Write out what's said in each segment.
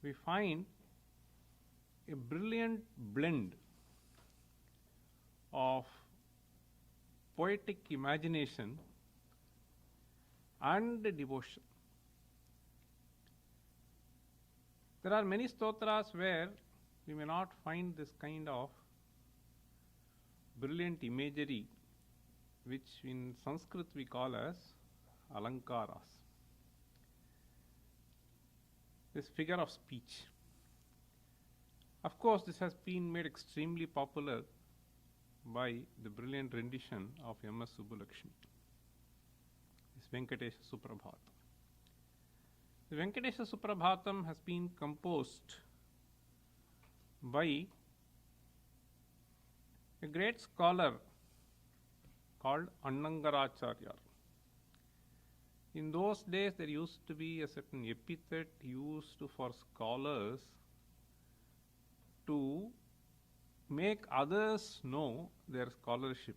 we find a brilliant blend of poetic imagination and devotion. There are many stotras where we may not find this kind of brilliant imagery, which in Sanskrit we call as alankaras. This figure of speech. Of course, this has been made extremely popular by the brilliant rendition of M.S. Subbulakshmi. This VENKATESHA SUPRABHATHAM. The VENKATESHA SUPRABHATHAM has been composed by a great scholar called Annangaracharya. In those days, there used to be a certain epithet used for scholars to make others know their scholarship.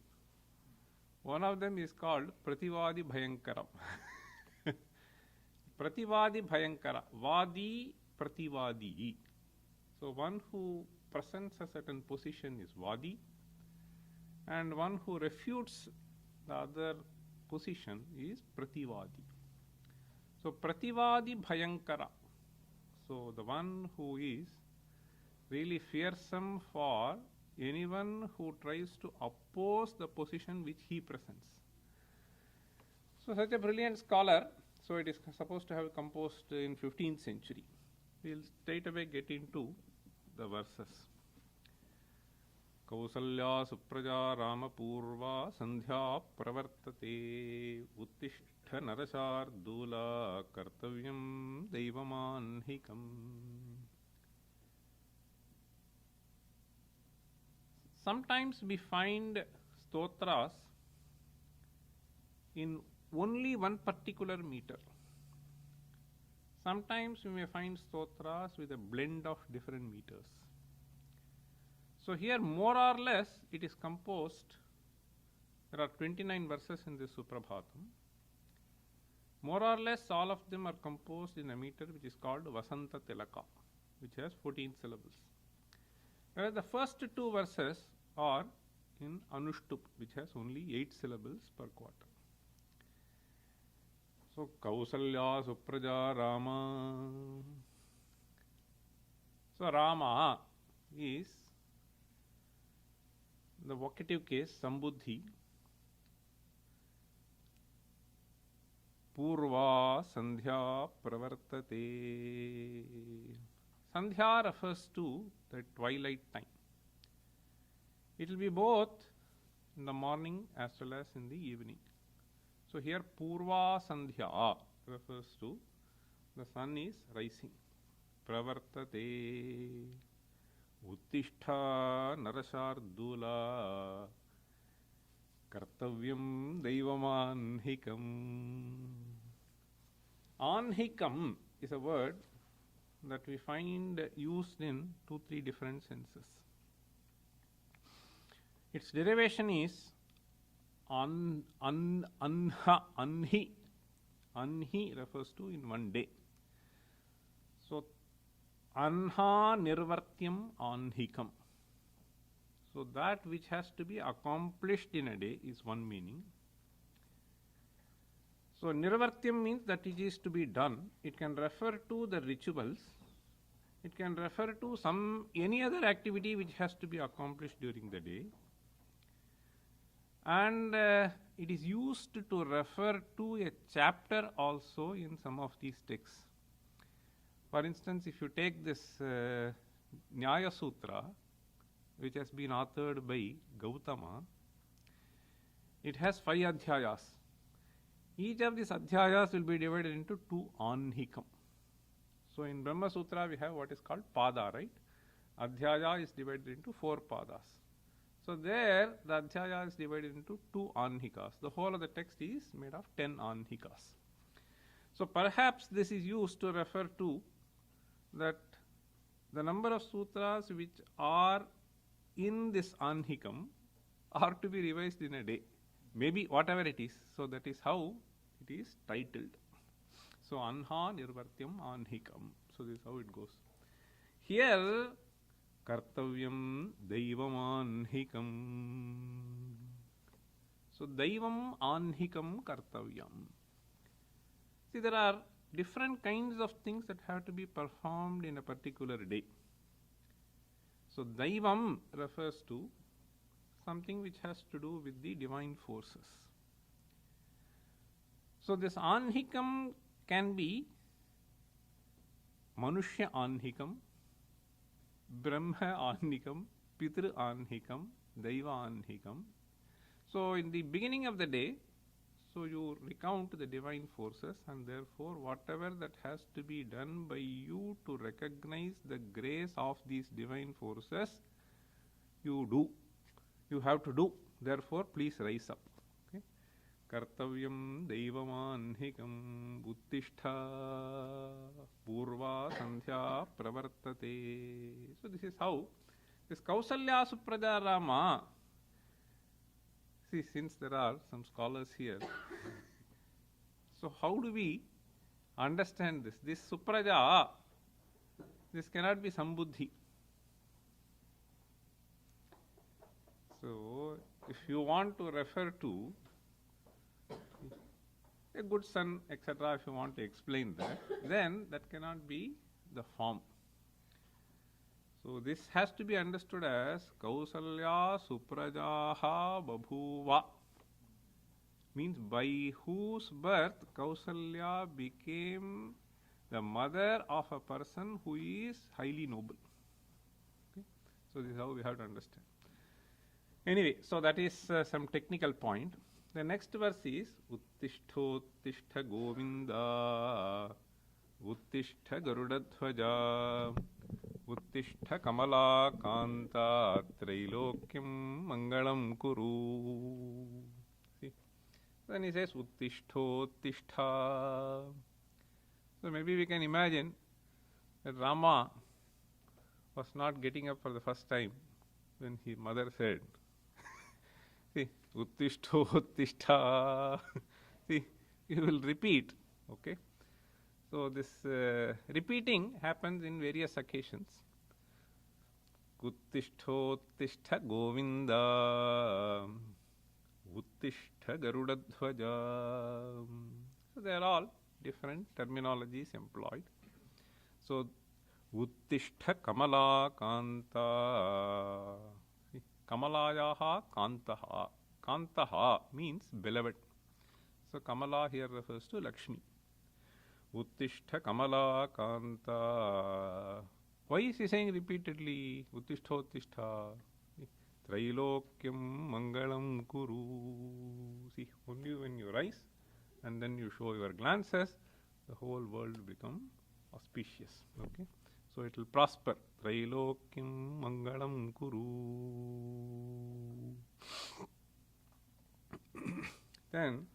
One of them is called Prativadi Bhayankaram. Prativadi Bhayankara. Vadi Prativadi. So one who presents a certain position is Vadi, and one who refutes the other position is Prativadi. So Prativadi Bhayankara. So the one who is really fearsome for anyone who tries to oppose the position which he presents. So such a brilliant scholar, so it is supposed to have composed in 15th century. We will straight away get into the verses. Kausalya supraja rama purva sandhya pravartate uttishta narashardula kartavyam daivamanhikam. Sometimes we find stotras in only one particular meter. Sometimes we may find stotras with a blend of different meters. So here more or less it is composed, there are 29 verses in this Suprabhatham. More or less all of them are composed in a meter which is called Vasanta Tilaka, which has 14 syllables. Whereas the first two verses are in Anushtup, which has only 8 syllables per quarter. So, Kausalya Supraja Rama. So, Rama is the vocative case, Sambuddhi. Purva Sandhya Pravartate. Sandhya refers to the twilight time. It will be both in the morning as well as in the evening. So here Purva Sandhya refers to the sun is rising. Pravartate Uttishta Narashardula Kartavyam Daivamanhikam. Anhikam is a word that we find used in 2-3 different senses. Its derivation is anhi. Anhi refers to in one day. So anha nirvartyam anhikam. So that which has to be accomplished in a day is one meaning. So nirvartyam means that it is to be done. It can refer to the rituals. It can refer to any other activity which has to be accomplished during the day. And it is used to refer to a chapter also in some of these texts. For instance, if you take this Nyaya Sutra, which has been authored by Gautama, it has 5 adhyayas. Each of these adhyayas will be divided into 2 anhikam. So in Brahma Sutra we have what is called pada, right? Adhyaya is divided into 4 padas. So there the adhyaya is divided into 2 anhikas. The whole of the text is made of 10 anhikas. So perhaps this is used to refer to that the number of sutras which are in this anhikam are to be revised in a day. Maybe whatever it is. So that is how it is titled. So anha nirvartyam anhikam. So this is how it goes. Here, kartavyam daivamanhikam. So, daivam anhikam kartavyam. See, there are different kinds of things that have to be performed in a particular day. So, daivam refers to something which has to do with the divine forces. So, this anhikam can be manushya anhikam, brahma anhikam, pitru anhikam, daiva anhikam. So, in the beginning of the day, so you recount the divine forces, and therefore whatever that has to be done by you to recognize the grace of these divine forces, you do. You have to do. Therefore, please rise up. Okay? Kartavyam daivamanhikam uttishtha purva sandhya pravartate. So this is how this Kausalya Supraja Rama. See, since there are some scholars here, so how do we understand this? This Supraja, this cannot be Sambuddhi. So, if you want to refer to a good son, etc., if you want to explain that, then that cannot be the form. So, this has to be understood as Kausalya Suprajaha Babhuva. Means by whose birth Kausalya became the mother of a person who is highly noble. Okay? So, this is how we have to understand. Anyway, so that is some technical point. The next verse is Uttishthottishtha Govinda Uttishhtha Garudadhvaja Uttishhtha Kamala Kanta Trailokyam Mangalam Kuru. See? Then he says Uttishthottishtha. So maybe we can imagine that Rama was not getting up for the first time when his mother said, see, Uttishthottishtha. See, you will repeat. Okay. So this repeating happens in various occasions. Uttishthottishtha Govinda Uttishhtha Garudadhvaja. So they are all different terminologies employed. So Uttishhtha Kamala Kanta. Kamalayaha Kantaha. Kantaha means beloved. So Kamala here refers to Lakshmi. Uttishhtha Kamala Kanta. Why is he saying repeatedly Uttishthottishtha? Trailokyam Mangalam Kuru. See, only when you rise and then you show your glances, the whole world will become auspicious. Okay? So it will prosper. Trailokyam Mangalam Kuru. Then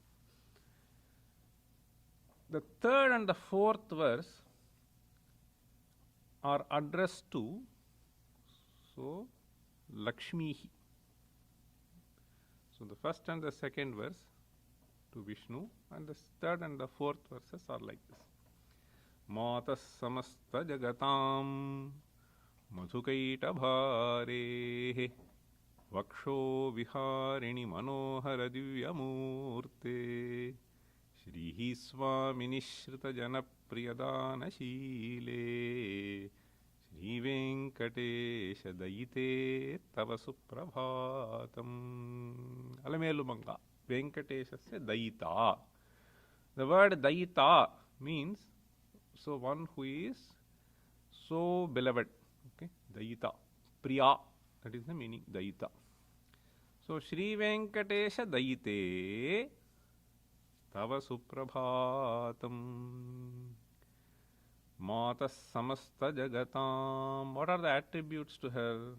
the third and the fourth verse are addressed to Lakshmihi. So the first and the second verse to Vishnu, and the third and the fourth verses are like this. Matas samasta jagatam madhukaita bhare vaksho viharini manohara divyamurte Shrihi swamini shrita jana priyadana shile Shri Venkatesha dayite tava suprabhatam. Alamelumanga Venkateshasya dayita. The word dayita means so one who is so beloved. Okay, dayita, priya, that is the meaning, dayita. So Shri Venkatesha dayite tava suprabhatam. Matas samasta jagatam. What are the attributes to her?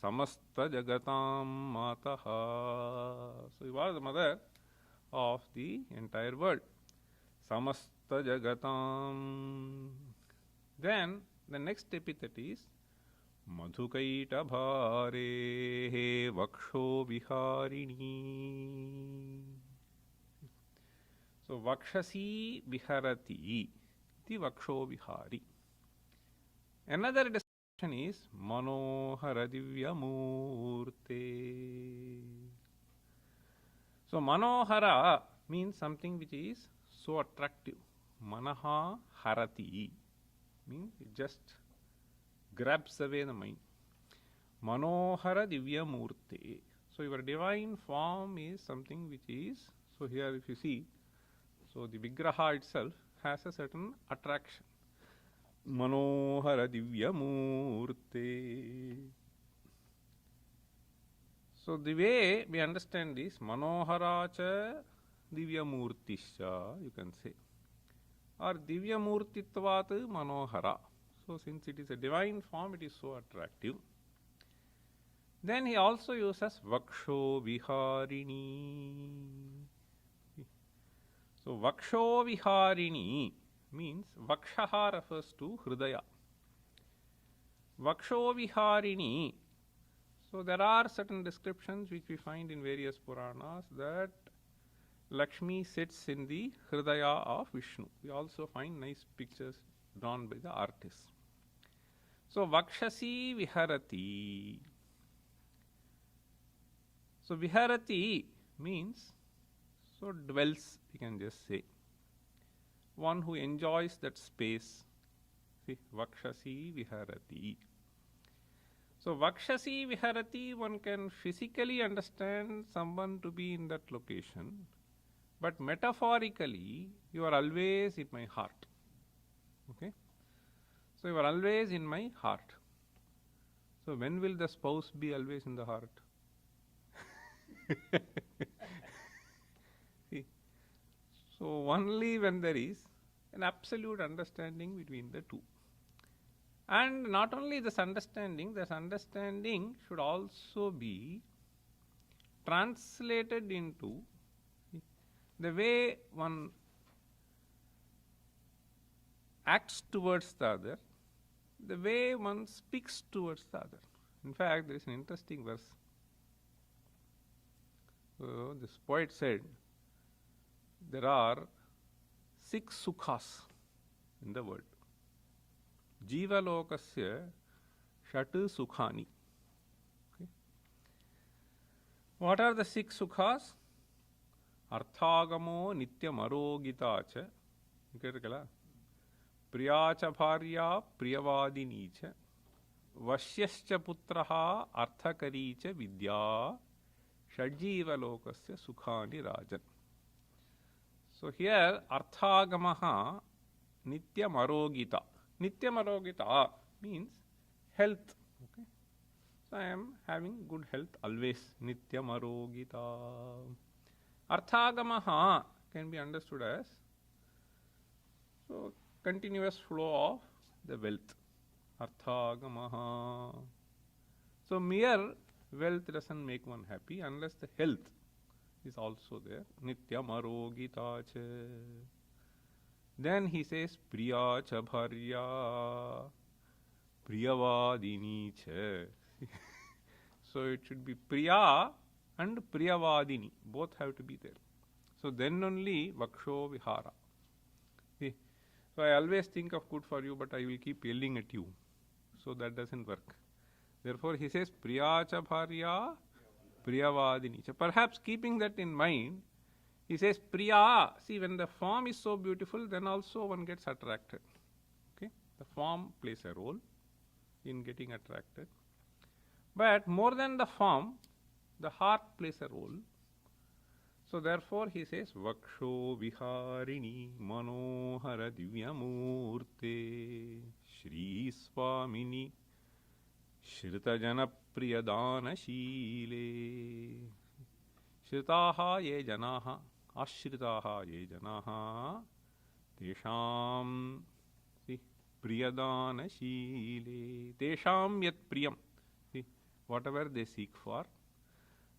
Samasta jagatam mataha. So you are the mother of the entire world. Samasta jagatam. Then the next epithet is Madhukaita bhare vaksho viharini. So vakshasi viharati iti vaksho vihari. Another description is Manohara Divya Murte. So Manohara means something which is so attractive. Manaha Harati means it just grabs away the mind. Manohara Divya Murte. So your divine form is something which is, so here if you see, so the Vigraha itself has a certain attraction. Manohara Divya Murte. So the way we understand this, Manohara cha Divya Murtischa, you can say, or Divya Murtitvat Manohara. So since it is a divine form, it is so attractive. Then he also uses Vaksho Viharini. So Vaksho Viharini means Vakshaha refers to Hridaya. Vaksho Viharini. So there are certain descriptions which we find in various Puranas that Lakshmi sits in the Hridaya of Vishnu. We also find nice pictures drawn by the artists. So Vakshasi Viharati. So Viharati means so dwells, we can just say. One who enjoys that space. See, Vakshasi Viharati. So Vakshasi Viharati, one can physically understand someone to be in that location, but metaphorically, you are always in my heart. Okay? So you are always in my heart. So when will the spouse be always in the heart? See? So only when there is an absolute understanding between the two. And not only this understanding should also be translated into the way one acts towards the other, the way one speaks towards the other. In fact, there is an interesting verse. So this poet said, there are 6 sukhas in the world. Jiva lokasya shat sukhani. Okay. What are the 6 sukhas? Arthagamo nityam arogita cha. Priya cha bharya priyavadini cha. Vashyascha putraha arthakari cha vidya. Shadjiva lokasya sukhani rajan. So here arthagamaha nityam arogita. Nityam arogita means health. Okay. So I am having good health always. Nityam arogita. Arthagamaha can be understood as so continuous flow of the wealth. Arthagamaha. So mere wealth doesn't make one happy unless the health is also there. Nityam arogita cha. Then he says Priya cha bharya priyavadini cha. So it should be Priya and Priyavadini. Both have to be there. So then only Vaksho Vihara. See? So I always think of good for you, but I will keep yelling at you. So that doesn't work. Therefore he says Priya cha bharya Priyavadini cha. Perhaps keeping that in mind, he says Priya. See, when the form is so beautiful, then also one gets attracted. Okay? The form plays a role in getting attracted. But more than the form, the heart plays a role. So therefore he says Vaksho Viharini Manohara Divyamurte Shri Swamini Shritajana Priyadana Shile Shritaha ye janaha Ashritaha ye janaha Tesham Priyadana Shile Tesham yat priyam. See, whatever they seek for.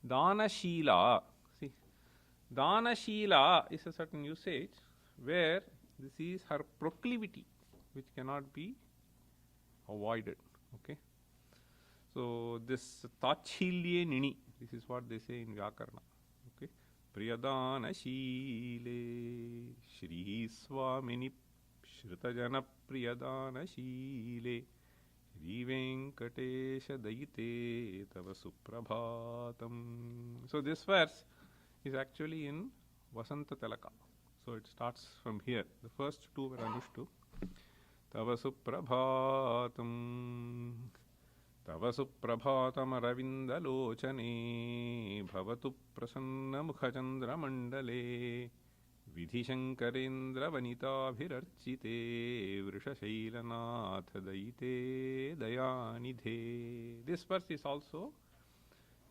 Dana Shila. See, Dana Shila is a certain usage where this is her proclivity which cannot be avoided. Okay. So this Tachilye Nini, this is what they say in Vyakarna. Okay. Priyadana Shile Shri Swamini Shritajana Priyadana Shile Shri Venkatesha Daite Tava Suprabhatham. So this verse is actually in Vasanta Telaka. So it starts from here. The first two were Anushtu. Tava Suprabhatham. Tava Suprabhatam Aravindalochane Bhavatu Prasanna Mukhachandra Mandale Vidhishankarendra Vanita Vrishashailanatha Daite Dayanidhe. This verse is also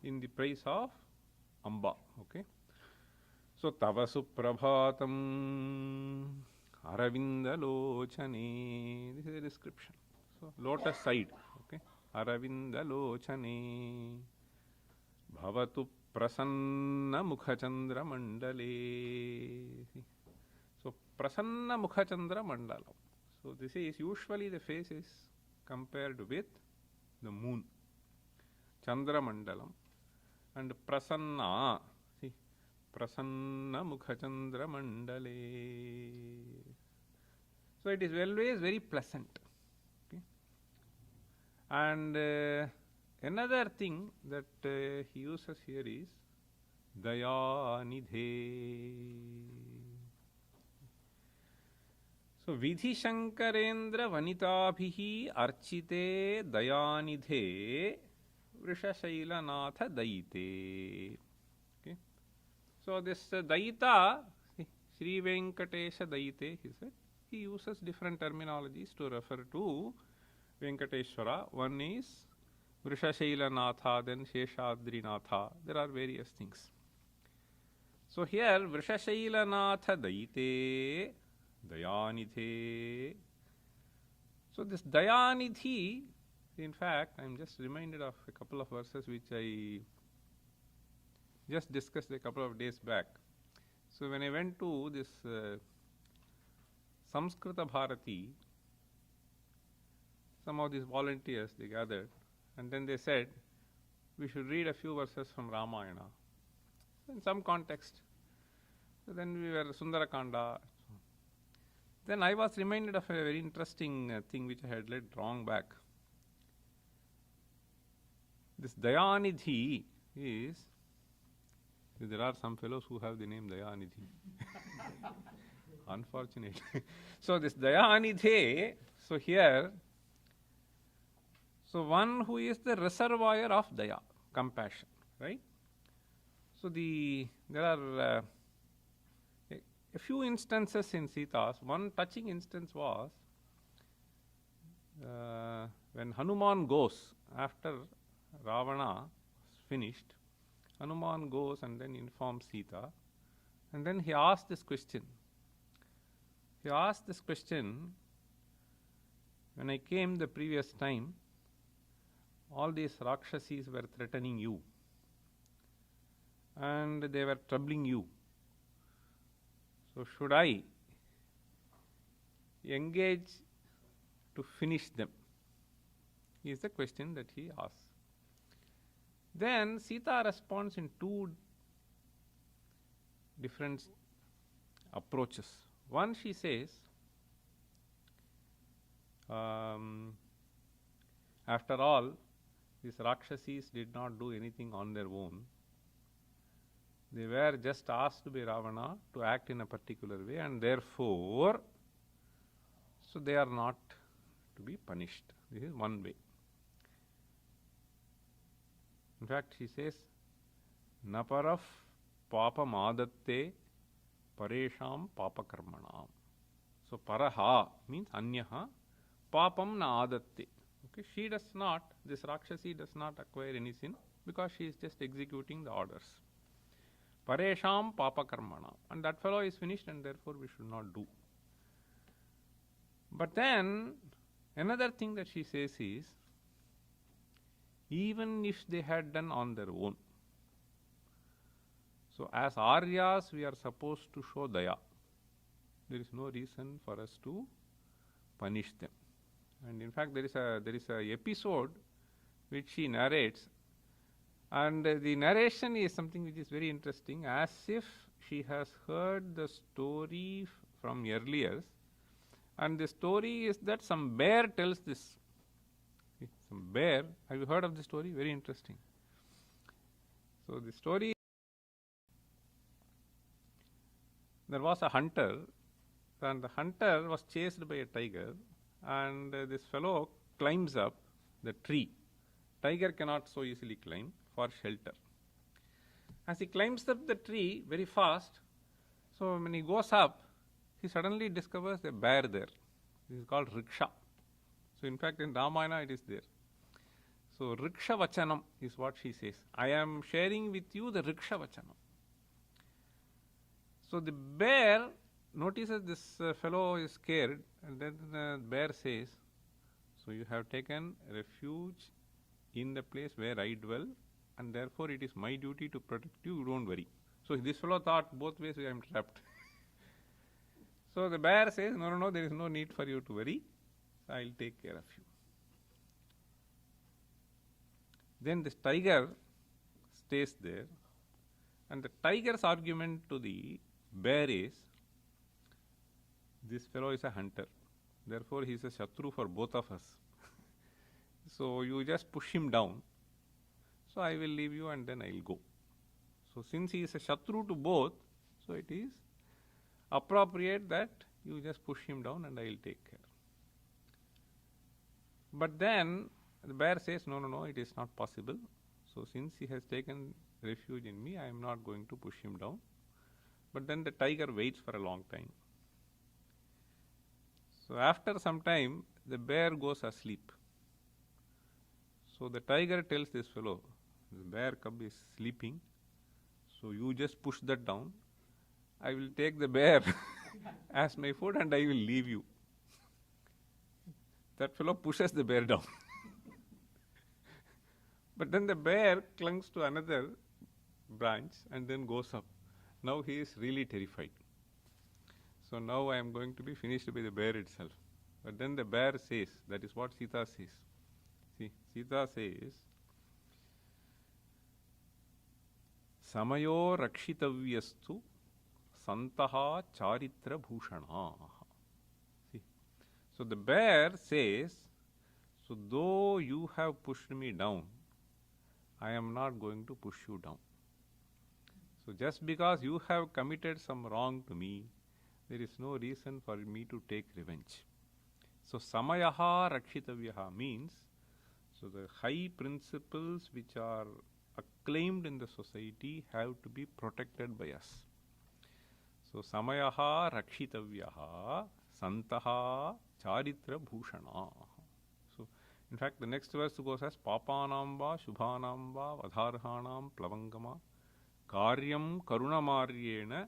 in the praise of Amba. Okay. So Tava Suprabhatam Aravindalochane. This is a description. So lotus side. Okay. Aravindalochane Bhavatu Prasanna Mukhachandra Mandale. So Prasanna Mukhachandra Mandala. So this is usually the face is compared with the moon, Chandra Mandalam, and Prasanna. See, Prasanna Mukhachandra Mandale. So it is always very pleasant. Okay. And another thing that he uses here is Dayanidhe. So Vidhi Shankarendra Vanitabhihi Archite Dayanidhe Vrishashailanatha Daite. Okay. So this Daita, Sri Venkatesha Daite, he said, he uses different terminologies to refer to Venkateshwara. One is Vrishashailanatha, then Sheshadrinatha. There are various things. So here Vrishashailanatha Daite Dayanidhe. So this Dayanidhi, in fact, I am just reminded of a couple of verses which I just discussed a couple of days back. So when I went to this Samskrita Bharati, some of these volunteers, they gathered, and then they said, we should read a few verses from Ramayana in some context. So then we were Sundarakanda. Then I was reminded of a very interesting thing which I had read long back. This Dayanidhi is, there are some fellows who have the name Dayanidhi. Unfortunately. So this Dayanidhe, so here, so one who is the reservoir of Daya, compassion, right? So there are a few instances in Sita's. One touching instance was when Hanuman goes after Ravana is finished. Hanuman goes and then informs Sita, and then he asked this question. He asked this question, when I came the previous time, all these Rakshasis were threatening you and they were troubling you. So should I engage to finish them? Is the question that he asks. Then Sita responds in two different approaches. One, she says, after all, these Rakshasis did not do anything on their own. They were just asked by Ravana to act in a particular way, and therefore, so they are not to be punished. This is one way. In fact, she says, Naparaf papam adatte paresham papakarmanam. So paraha means anyaha, papam na adatte. Okay, she does not, this Rakshasi does not acquire any sin because she is just executing the orders. Paresham papakarmanam. And that fellow is finished and therefore we should not do. But then another thing that she says is, even if they had done on their own. So as Aryas, we are supposed to show daya. There is no reason for us to punish them. And in fact, there is a episode which she narrates, and the narration is something which is very interesting, as if she has heard the story from earlier. And the story is that some bear tells this. Some bear. Have you heard of this story? Very interesting. So the story, there was a hunter, and the hunter was chased by a tiger, and this fellow climbs up the tree. Tiger cannot so easily climb for shelter. As he climbs up the tree very fast, so when he goes up, he suddenly discovers a bear there. This is called ricksha. So in fact in Ramayana it is there. So riksha vachanam is what she says. I am sharing with you the riksha vachanam. So the bear notices this fellow is scared, and then the bear says, so you have taken refuge in the place where I dwell, and therefore it is my duty to protect you, don't worry. So this fellow thought both ways I am trapped. So the bear says, no, there is no need for you to worry. I will take care of you. Then this tiger stays there, and the tiger's argument to the bear is, this fellow is a hunter, therefore he is a shatru for both of us. So you just push him down, so I will leave you and then I will go. So since he is a shatru to both, so it is appropriate that you just push him down and I will take care. But then the bear says, no, it is not possible. So since he has taken refuge in me, I am not going to push him down. But then the tiger waits for a long time. So after some time, the bear goes asleep. So the tiger tells this fellow, the bear cub is sleeping, so you just push that down. I will take the bear as my food and I will leave you. That fellow pushes the bear down. But then the bear clings to another branch and then goes up. Now he is really terrified. So now I am going to be finished by the bear itself. But then the bear says, that is what Sita says. See, Sita says, Samayo rakshitavyastu santaha charitra bhushana. See, so the bear says, so though you have pushed me down, I am not going to push you down. So just because you have committed some wrong to me, there is no reason for me to take revenge. So samayaha rakshitavyaha means, so the high principles which are acclaimed in the society have to be protected by us. So samayaha rakshitavyaha santaha charitra bhushana. So in fact the next verse goes as papanam va shubhanam va vadharhanam plavangama karyam karunamaryena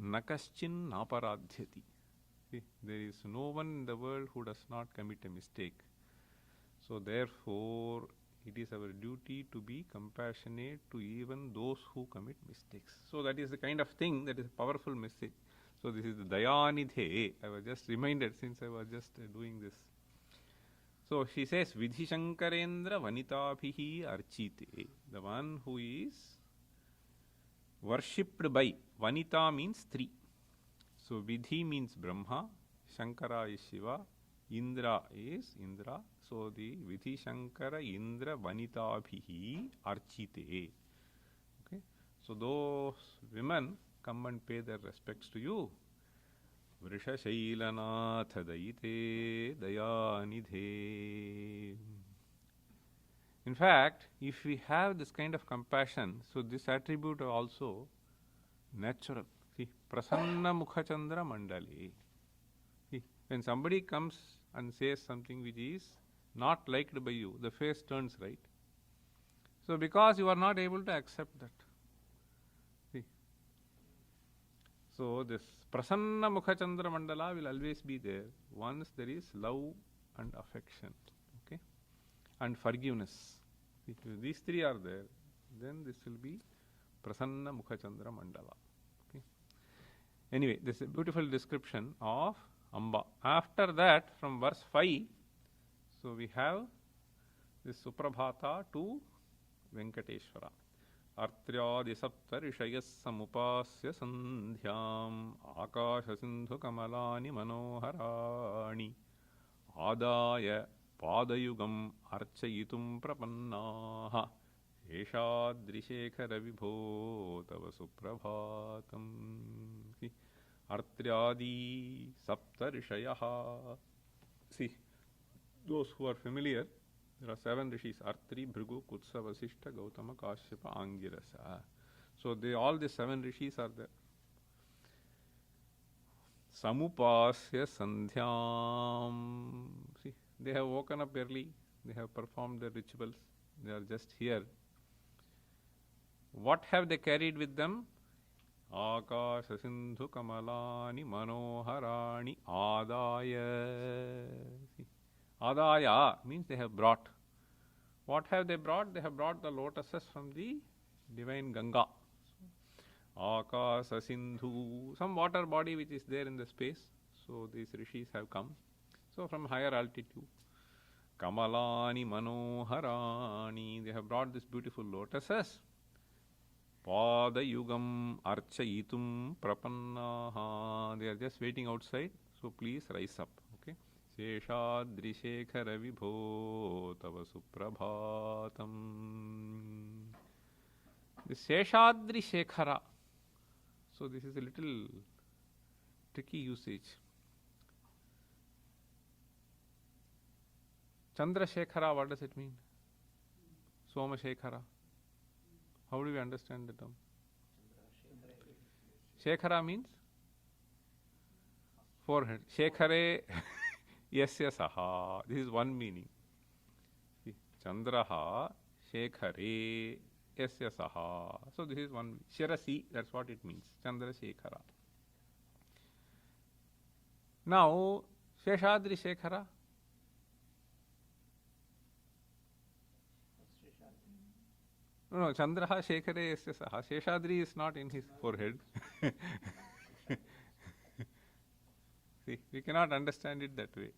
nakaschin naparadhyati. There is no one in the world who does not commit a mistake. So therefore it is our duty to be compassionate to even those who commit mistakes. So that is the kind of thing, that is a powerful message. So this is the Dayanidhe. I was just reminded since I was just doing this. So she says, Vidhi Shankarendra Vanitabhihi Archite. The one who is worshipped by. Vanita means three. So Vidhi means Brahma, Shankara is Shiva, Indra is Indra. So the Vidhi Shankara Indra Vanitabhihi Archite. Okay. So those women come and pay their respects to you. Vrisha Shailanatha Daite Dayanidhe. In fact, if we have this kind of compassion, so this attribute also natural. See, Prasanna Mukhachandra Mandali. See, when somebody comes and says something which is not liked by you, the face turns right. So because you are not able to accept that. See. So this Prasanna Mukhachandra Mandala will always be there once there is love and affection. Okay? And forgiveness. See, if these three are there, then this will be Prasanna Mukhachandra Mandala. Okay? Anyway, this is a beautiful description of Amba. After that, from verse 5, so we have this Suprabhata to Venkateshwara. Artryadi sapta rishayas samupasya sandhyam akasha sindhu kamalani manoharani adaya Padayugam archayitum prapannaha Sheshadrishekhara Vibho Tava Suprabhatam. See, Artryadi Saptarishayaha. See, those who are familiar, there are 7 rishis: Artri, Bhrigu, Kutsa, Vasishta, Gautama, Kashyapa, Angirasa. So all the 7 rishis are there. Samupasya Sandhyam. See, they have woken up early, they have performed their rituals, they are just here. What have they carried with them? Akasha Sindhu Kamalani Manoharani Adaya. See, Adaya means they have brought. What have they brought? They have brought the lotuses from the divine Ganga. Akasa Sindhu, some water body which is there in the space. So these rishis have come. So from higher altitude. Kamalani Manoharani, they have brought this beautiful lotuses. Padayugam Archayitum Prapannaha, they are just waiting outside. So please rise up. Okay. Sheshadrishekhara Vibho Tava Suprabhatam. The Sheshadrishekhara. So this is a little tricky usage. Chandrasekhara, what does it mean? Somashekhara. How do we understand the term? Shekhara means forehead. Shekhare yasya saha. This is one meaning. See, Chandraha Shekhare yasya saha. So this is one. Shirasi, that's what it means. Chandrasekhara. Now, Sheshadrishekhara. No, Chandraha Shekhare yasya saha. Sheshadri is not in his forehead. See, we cannot understand it that way.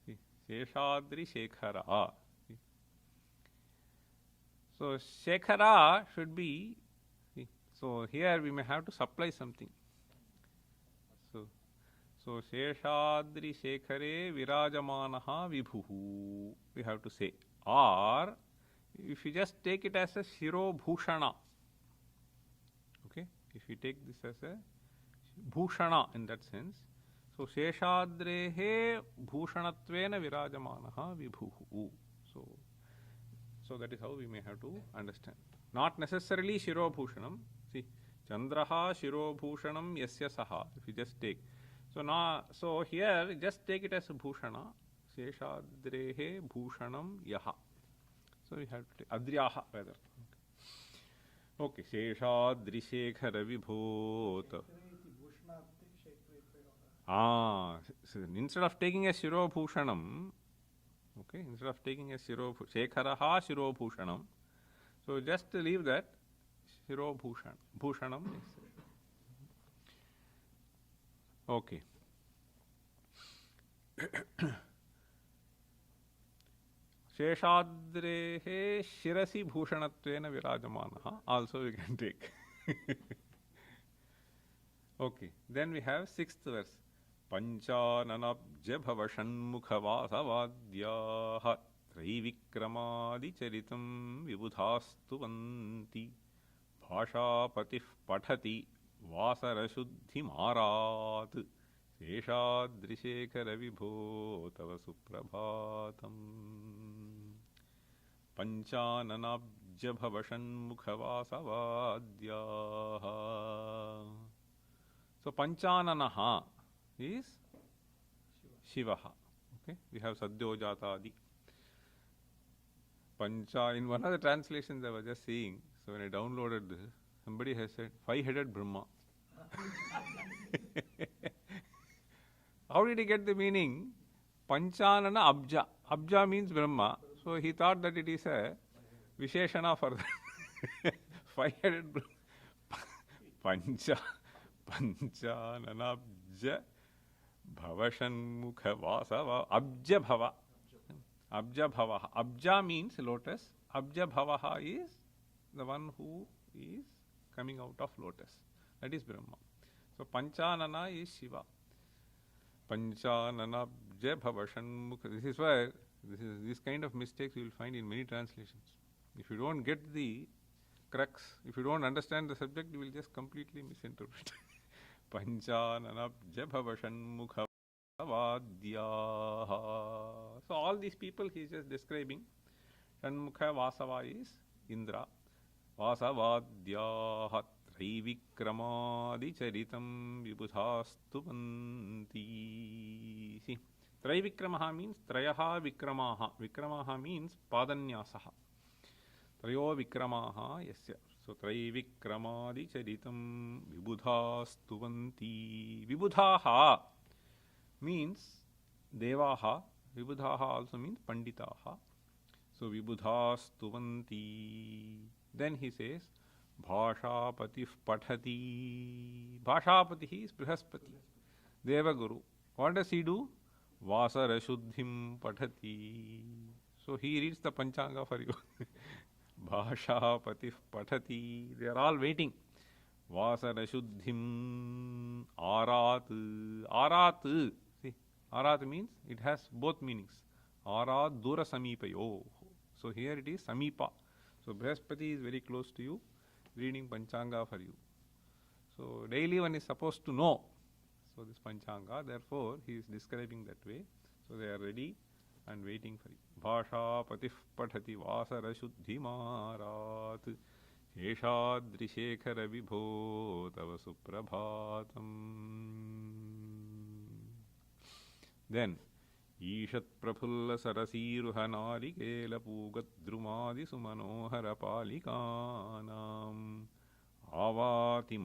See, Sheshadri Shekhara. See. So, Shekhara should be, see, so here we may have to supply something. So Sheshadri Shekhare Virajamanaha Vibhuhu, we have to say. Or, if you just take it as a Shiro Bhushana, okay, if you take this as a Bhushana in that sense, so Sheshadrehe Bhushanattvena Virajamanaha Vibhuhu. So that is how we may have to understand. Not necessarily Shiro Bhushanam. See, Chandraha Shiro Bhushanam Yasya Saha, if you just take. So here, just take it as a Bhushana. Sheshadrehe Bhushanam Yaha. So we have to take Adryaha rather. Okay. Sheshadrishekhara Vibhota. So instead of taking a Shiro Bhushanam, okay, instead of taking a Shiro Shekharaha Shiro Bhushanam, so just leave that Shiro Bhushanam. Okay. Sheshadrehe Shirasi Bhushanattvena Virajamanaha. Also we can take. Okay. Then we have 6th verse. Panchananabja bhavashanmukhavasavadyaha Traivikramadi charitam vibudhastu vanti Bhashapatif pathati Vasarashuddhi marat Sheshadrishekhara Vibho Tava Suprabhatam. Panchananabja bhavashanmukhavasavadyaha. So Panchananaha is Shivaha. Okay, we have Sadyojatadi. Pancha, in one of the translations I was just seeing, so when I downloaded this, somebody has said 5-headed Brahma. How did he get the meaning? Panchanana Abja. Abja means Brahma. So he thought that it is a Visheshana for that. 5-headed Brahma. Panchananabja Bhavashanmukha Vasava Abja Bhava. Abja Bhavaha. Abja means lotus. Abja Bhavaha is the one who is coming out of lotus. That is Brahma. So Panchanana is Shiva. Panchananabja bhavashanmukha. This is where this kind of mistakes you will find in many translations. If you don't get the crux, if you don't understand the subject, you will just completely misinterpret. Panchananabja bhavashanmukha vadyaha. So all these people he is just describing. Shanmukha Vasava is Indra. Vasavadyaha Traivikramadi Charitam Vibudhastuvanti. See, Traivikramaha means Trayaha Vikramaha. Vikramaha means Padanyasaha. Trayo Vikramaha Yasya. So Traivikramadi Charitam Vibudhastuvanti. Vibudhaha means Devaha. Vibudhaha also means Panditaha. So Vibudhastuvanti. Then he says Bhashapatif Pathati. Bhashapati is Brihaspati, Devaguru. What does he do? Vasarashuddhim Pathati. So he reads the Panchanga for you. Bhashapatif Pathati. They are all waiting. Vasarashuddhim Arat. Arat. See, Arat means it has both meanings. Arat Dura Samipayo. So here it is Samipa. So Brihaspati is very close to you, reading Panchanga for you. So daily one is supposed to know. So this Panchanga, therefore he is describing that way. So they are ready and waiting for you. Bhasha patif pathati vasara shuddhimarat sheshadrishekhara vibho tava suprabhatam. Then Ishat Prafulla Sarasiruha Narikela Pugadrumadi Sumanohara Palikanam Avati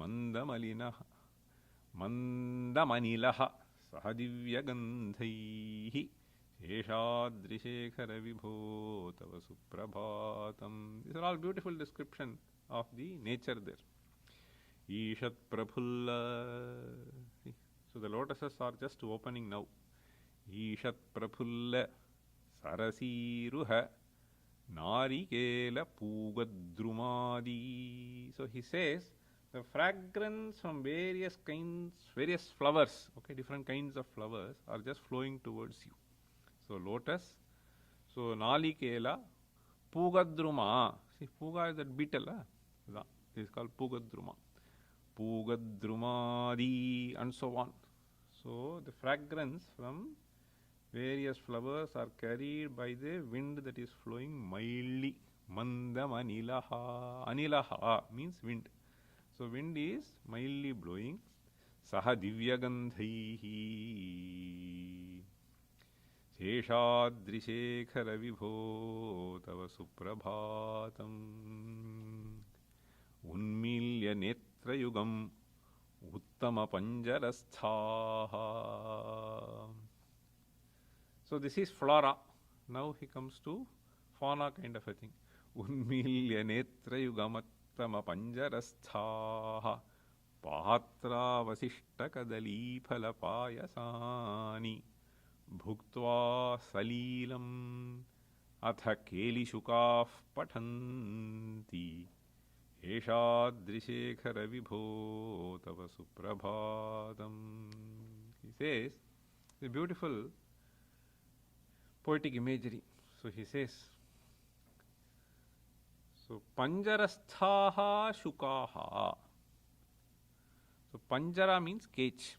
Mandamanilaha Sahadivyagandhaihi Sheshadrishekhara Vibho Tava Suprabhatam. These are all beautiful description of the nature there. Ishat Prafulla. So the lotuses are just opening now. Ishat Prafulla Sarasiruha Narikela Pugadrumadi. So he says the fragrance from various flowers, okay, different kinds of flowers are just flowing towards you. So lotus, so Nalikela, Pugadruma. See, Puga is that beetle, this is called Pugadruma. Pugadrumadi and so on. So the fragrance from various flowers are carried by the wind that is flowing mildly. Mandam anilaha. Anilaha means wind. So wind is mildly blowing. Saha divyagandhaihi. Sheshadrishekhara vibho tava suprabhatam. Unmilya netrayugam uttama panjarasthaha. So this is flora. Now he comes to fauna kind of a thing. Unmilya netrayugamattama panjarasthaha patra vasishta kadali phala payasani bhuktva salilam atha kelishukaf pathanti eshadrishekhara vibho tava suprabhatam. He says the beautiful poetic imagery. So he says, so Panjarasthaha Shukaha. So Panjara means cage.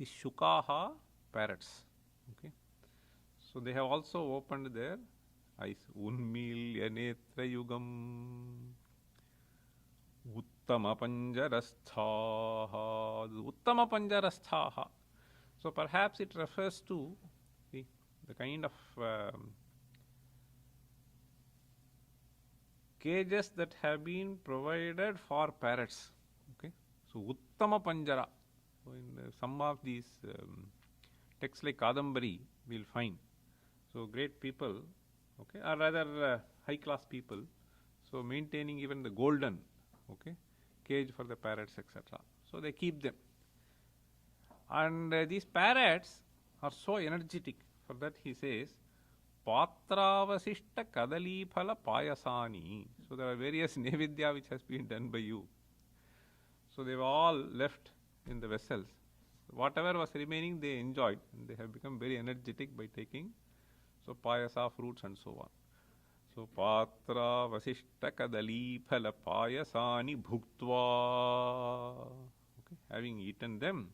The Shukaha, parrots. Okay. So they have also opened their eyes. Unmilya netra yugam Uttama Panjarasthaha. Uttama Panjarasthaha. So perhaps it refers to the kind of cages that have been provided for parrots. Okay, so Uttama Panjara. So in some of these texts like Kadambari, we will find. So great people, okay, or rather high class people. So maintaining even the golden, okay, cage for the parrots, etc. So they keep them, and these parrots are so energetic. For that he says, Patravasishta kadali phala payasani. So there are various nevidya which has been done by you. So they were all left in the vessels. Whatever was remaining, they enjoyed, and they have become very energetic by taking. So payasa, fruits, and so on. So patra vasishta kadali phala payasani bhuktva. Okay, having eaten them,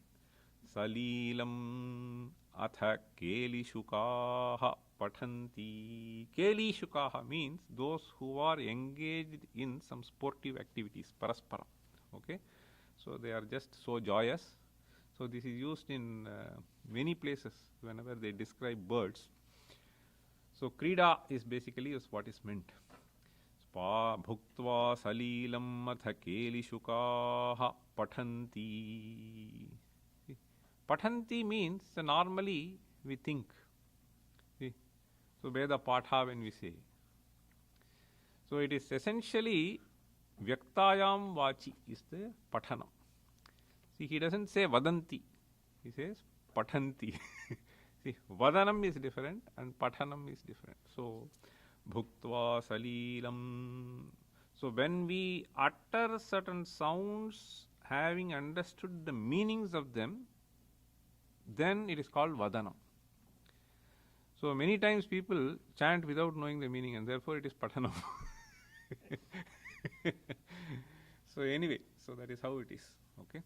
salilam atha kelishukaha pathanti. Kelishukaha means those who are engaged in some sportive activities, paraspara. Okay, so they are just so joyous. So this is used in many places whenever they describe birds. So krida is basically what is meant. Spa bhuktva salilam atha kelishukaha pathanti. Pathanti means normally we think. See? So Veda Patha when we say. So it is essentially Vyaktayam Vachi is the Pathanam. See, he doesn't say Vadanti. He says Pathanti. See, Vadanam is different and Pathanam is different. So, Bhuktva Salilam. So, when we utter certain sounds, having understood the meanings of them, then it is called Vadanam. So, many times people chant without knowing the meaning, and therefore it is Pathanam. So, anyway, so that is how it is. Okay.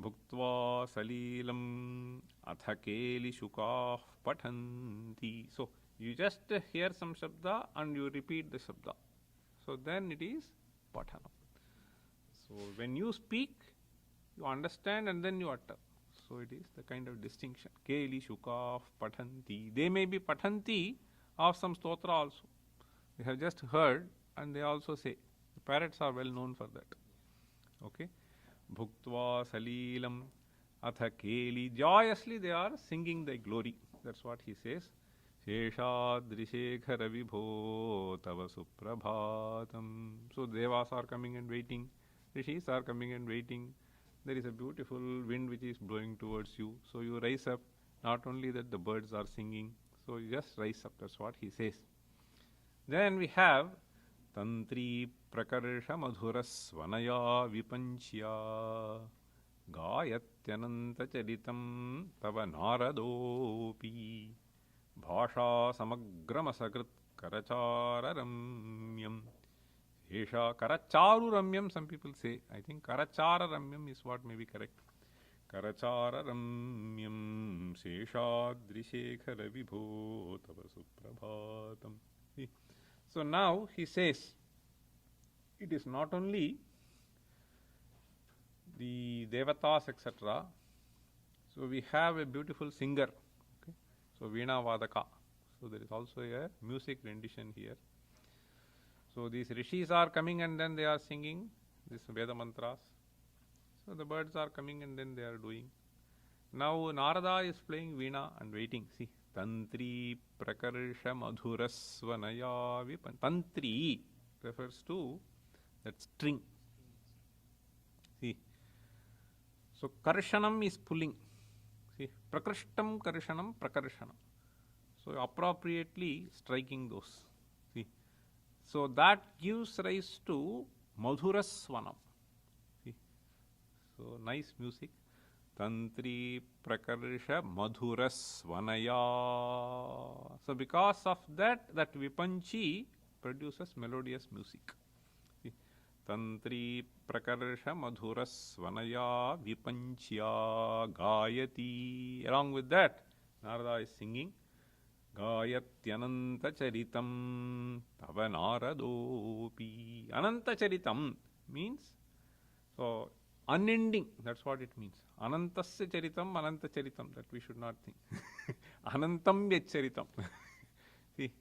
Bhuktva salilam atha kelishukaah pathanti. So, you just hear some shabda and you repeat the shabda. So, then it is pathanam. So, when you speak, you understand and then you utter. So, it is the kind of distinction. Kelishukaah pathanti. They may be pathanti of some stotra also. They have just heard and they also say. The parrots are well known for that. Okay. Bhuktva salilam atha keli. Joyously they are singing thy glory. That's what he says. Sheshadrishekhara vibho tava suprabhatham. So devas are coming and waiting. Rishis are coming and waiting. There is a beautiful wind which is blowing towards you. So you rise up. Not only that the birds are singing. So you just rise up. That's what he says. Then we have Tantri prakarsha madhurasvanaya vipanchya gayatyananta charitam tava naradopi bhasha samagramasakrit karachararamyam. Esha karacharuramyam, some people say. I think karachararamyam is what may be correct. Karachararamyam sheshadrishekhara vibho tava suprabhatam. So now he says, it is not only the devatas, etc. So we have a beautiful singer. Okay? So Veena Vadaka. So there is also a music rendition here. So these rishis are coming and then they are singing these Veda mantras. So the birds are coming and then they are doing. Now Narada is playing Veena and waiting. See. Tantri prakarsha madhurasvanaya vipan. Tantri refers to that string. See. So karshanam is pulling. See. Prakrishtam karshanam prakarshanam. So appropriately striking those. See. So that gives rise to madhurasvanam. See. So nice music. Tantri prakarsha madhurasvanaya. So because of that, that vipanchi produces melodious music. See? Tantri prakarsha madhurasvanaya vipanchya gayati. Along with that, Narada is singing Gayatyananta charitam tava naradopi. Ananta charitam means, so unending, that's what it means. Anantasya charitam, ananta charitam, that we should not think. Anantam yacharitam. See,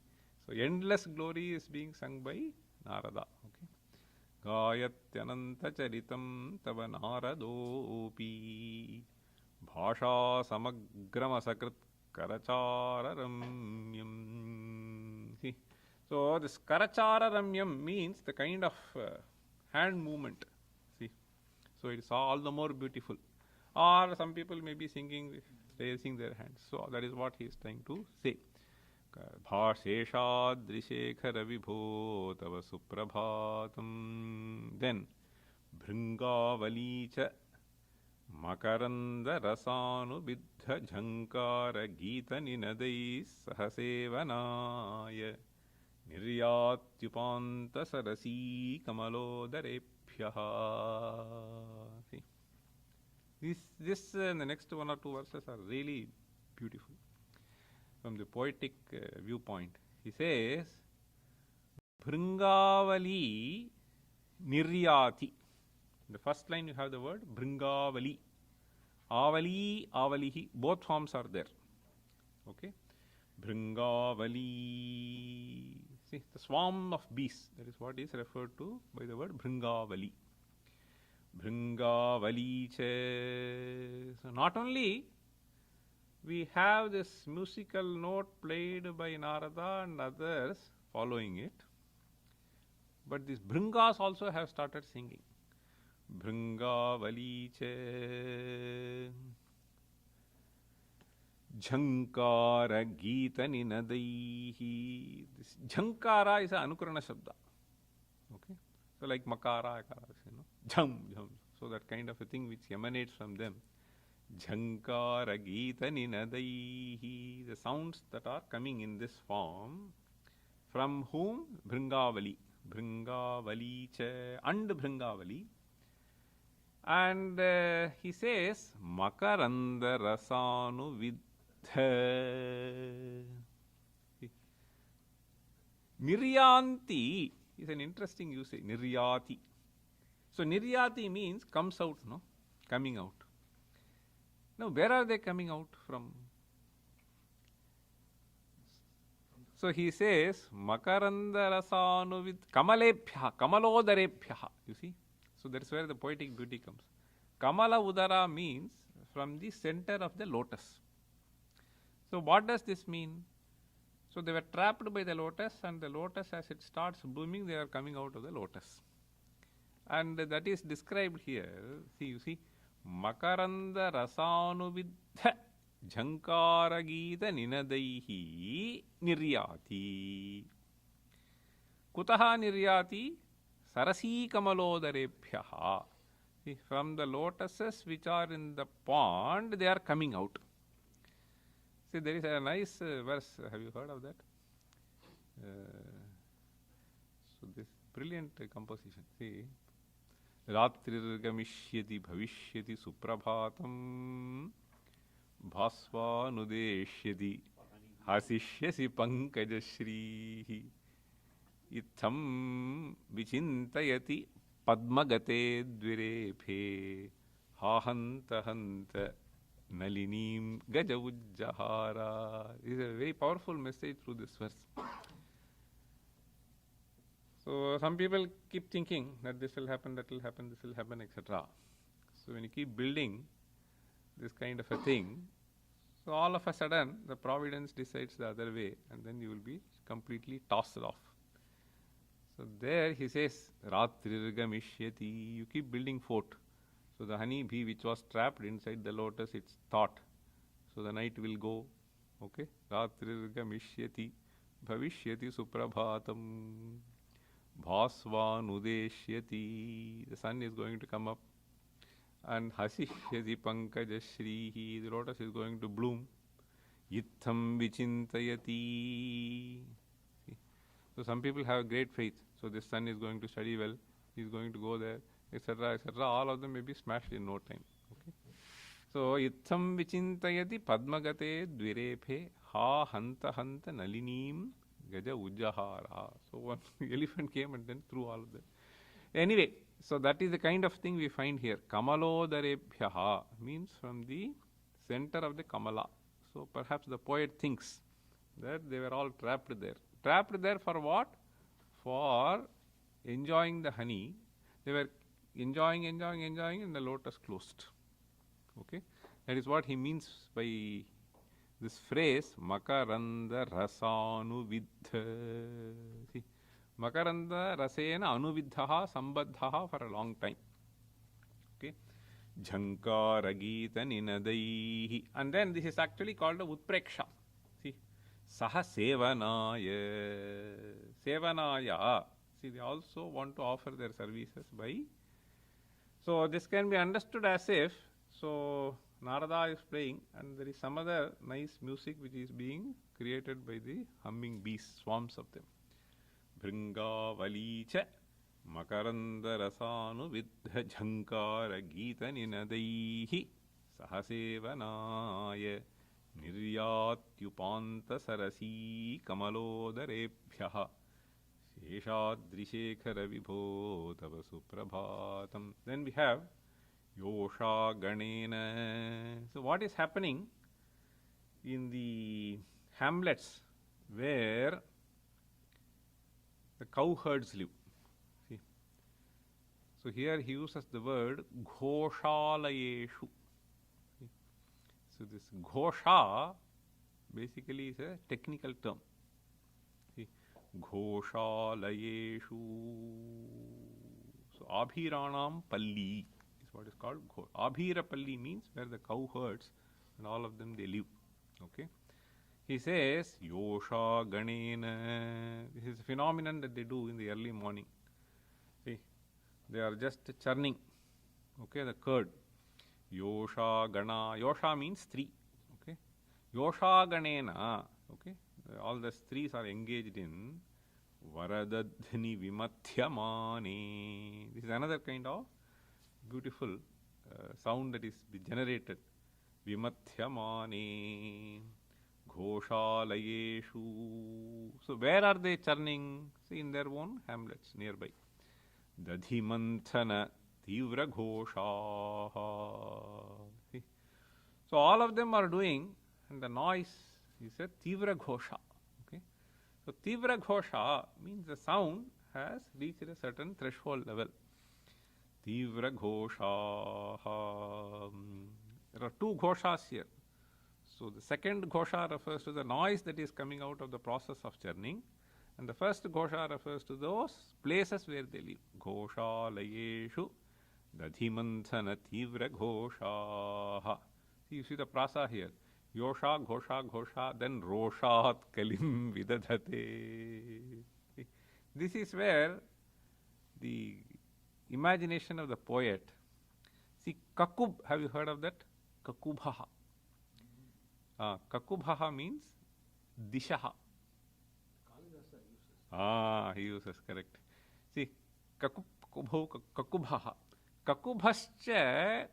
so endless glory is being sung by Narada. Okay. Gayatyananta charitam tava naradopi bhasha samagramasakrit karachararamyam. See, so this karachararamyam means the kind of hand movement. See, so it is all the more beautiful. Or some people may be singing, raising their hands. So that is what he is trying to say. Bhasheshadrishekhara vibho tava suprabhatam. Then Bhringavalicha Makaranda rasanu biddha jhankara geeta ninadai sahasevanaya niryatyupanta sarasi kamalodarepyaha. See, this and the next one or two verses are really beautiful from the poetic viewpoint. He says, Bhringavali niryati. In the first line you have the word Bhringavali. Avali, avalihi, both forms are there. Okay. Bhringavali. See, the swarm of bees, that is what is referred to by the word Bhringavali. Bhringavali che. So not only we have this musical note played by Narada and others following it, but these Bhringas also have started singing. Bhringavali che Jhankara Geeta Ninadaihi. This Jhankara is an Anukarana Shabda. Okay? So like Makara, Akara, Jham, Jham. So that kind of a thing which emanates from them. Jhankara Geeta Ninadaihi. The sounds that are coming in this form. From whom? Bhringavali. Bhringavali che and Bhringavali. And he says, Makaranda rasanu vidha. Niryanti is an interesting usage. Niryati. So Niryati means comes out, no? Coming out. Now where are they coming out from? So he says, Makaranda rasanu vid kamalepya, kamalodarepya. You see? So that's where the poetic beauty comes. Kamala Udara means from the center of the lotus. So what does this mean? So they were trapped by the lotus, and the lotus, as it starts blooming, they are coming out of the lotus. And that is described here. See, you see, Makaranda rasanuvidha jhankara geeta ninadaihi niryati. Kutaha niryati? Sarasi kamalodarepyaha. From the lotuses which are in the pond, they are coming out. See, there is a nice verse. Have you heard of that? So this brilliant composition. See, Ratrirgamishyati bhavishyati suprabhatham bhasvanudeshyati hasishyasi pankajashrihi Itham vichintayati padmagate dvirephe hahanta hanta nalinim gajavujjahara. This is a very powerful message through this verse. So some people keep thinking that this will happen, that will happen, this will happen, etc. So when you keep building this kind of a thing, so all of a sudden the providence decides the other way, and then you will be completely tossed off. So there he says, Ratrirgamishyati, you keep building fort. So the honey bee which was trapped inside the lotus, it's thought. So the night will go. Okay? Ratrirgamishyati bhavishyati suprabhatam bhasvanudeshyati. The sun is going to come up. And hasishyati pankajashrihi, the lotus is going to bloom. Itham vichintayati. So some people have great faith. So this son is going to study well, he is going to go there, etc., etc. All of them may be smashed in no time. Okay. So itham vichintayati padmagate dvirephe ha hanta hanta nalinim gaja ujjahara. So one elephant came and then threw all of them. Anyway, so that is the kind of thing we find here. Kamalodarepyaha means from the center of the Kamala. So perhaps the poet thinks that they were all trapped there. Trapped there for what? For enjoying the honey. They were enjoying, and the lotus closed. Okay? That is what he means by this phrase, Makaranda rasanu vidha. See, Makaranda rasena anuvidhaha sambaddhaha for a long time. Okay? Jhankara geeta ninadaihi. And then this is actually called a utpreksha. Saha sevanaya. Sevanaya. See, they also want to offer their services by. So this can be understood as if, So Narada is playing, and there is some other nice music which is being created by the humming bees, swarms of them. Bhringavalicha Makarandharasanu Vidha Jhankara Geeta Ninadaihi Sahasevanaya Niryatyupanta Sarasi Kamalodarebhyaha Sheshadrishekhara Vibho Tava Suprabhatham. Then we have Yosha Ganena. So what is happening in the hamlets where the cowherds live? See? So here he uses the word Ghoshalayeshu. See? So this Ghosha basically is a technical term. See? Ghoshalayeshu. So Abhiranam Palli is what is called Abhira Palli, means where the cowherds and all of them they live. Okay. He says, Yosha Ganena. This is a phenomenon that they do in the early morning. See, they are just churning, okay, the curd. Yosha Gana. Yosha means three. Okay. Yosha Ganena. Okay. All the threes are engaged in Varadadhni Vimathyamane. This is another kind of beautiful sound that is generated. Vimathyamane. Ghoshalayeshu. So where are they churning? See, in their own hamlets nearby. Dadhimanthana Tivra Ghoshaha. See? So all of them are doing, and the noise is a Tivra Ghosha. Okay? So Tivra Ghosha means the sound has reached a certain threshold level. Tivra Ghosha. There are two Ghoshas here. So the second Ghosha refers to the noise that is coming out of the process of churning, and the first Ghosha refers to those places where they live. Ghoshalayeshu Dadhimanthana Tivra Ghoshaha. See, you see the prasa here. Yosha, Ghosha, Ghosha, then Roshat Kalim Vidadhate. This is where the imagination of the poet. See, Kakub, have you heard of that? Kakubhaha. Kakubhaha means Dishaha. He uses, correct. See, Kakubhaha. Kakubhascha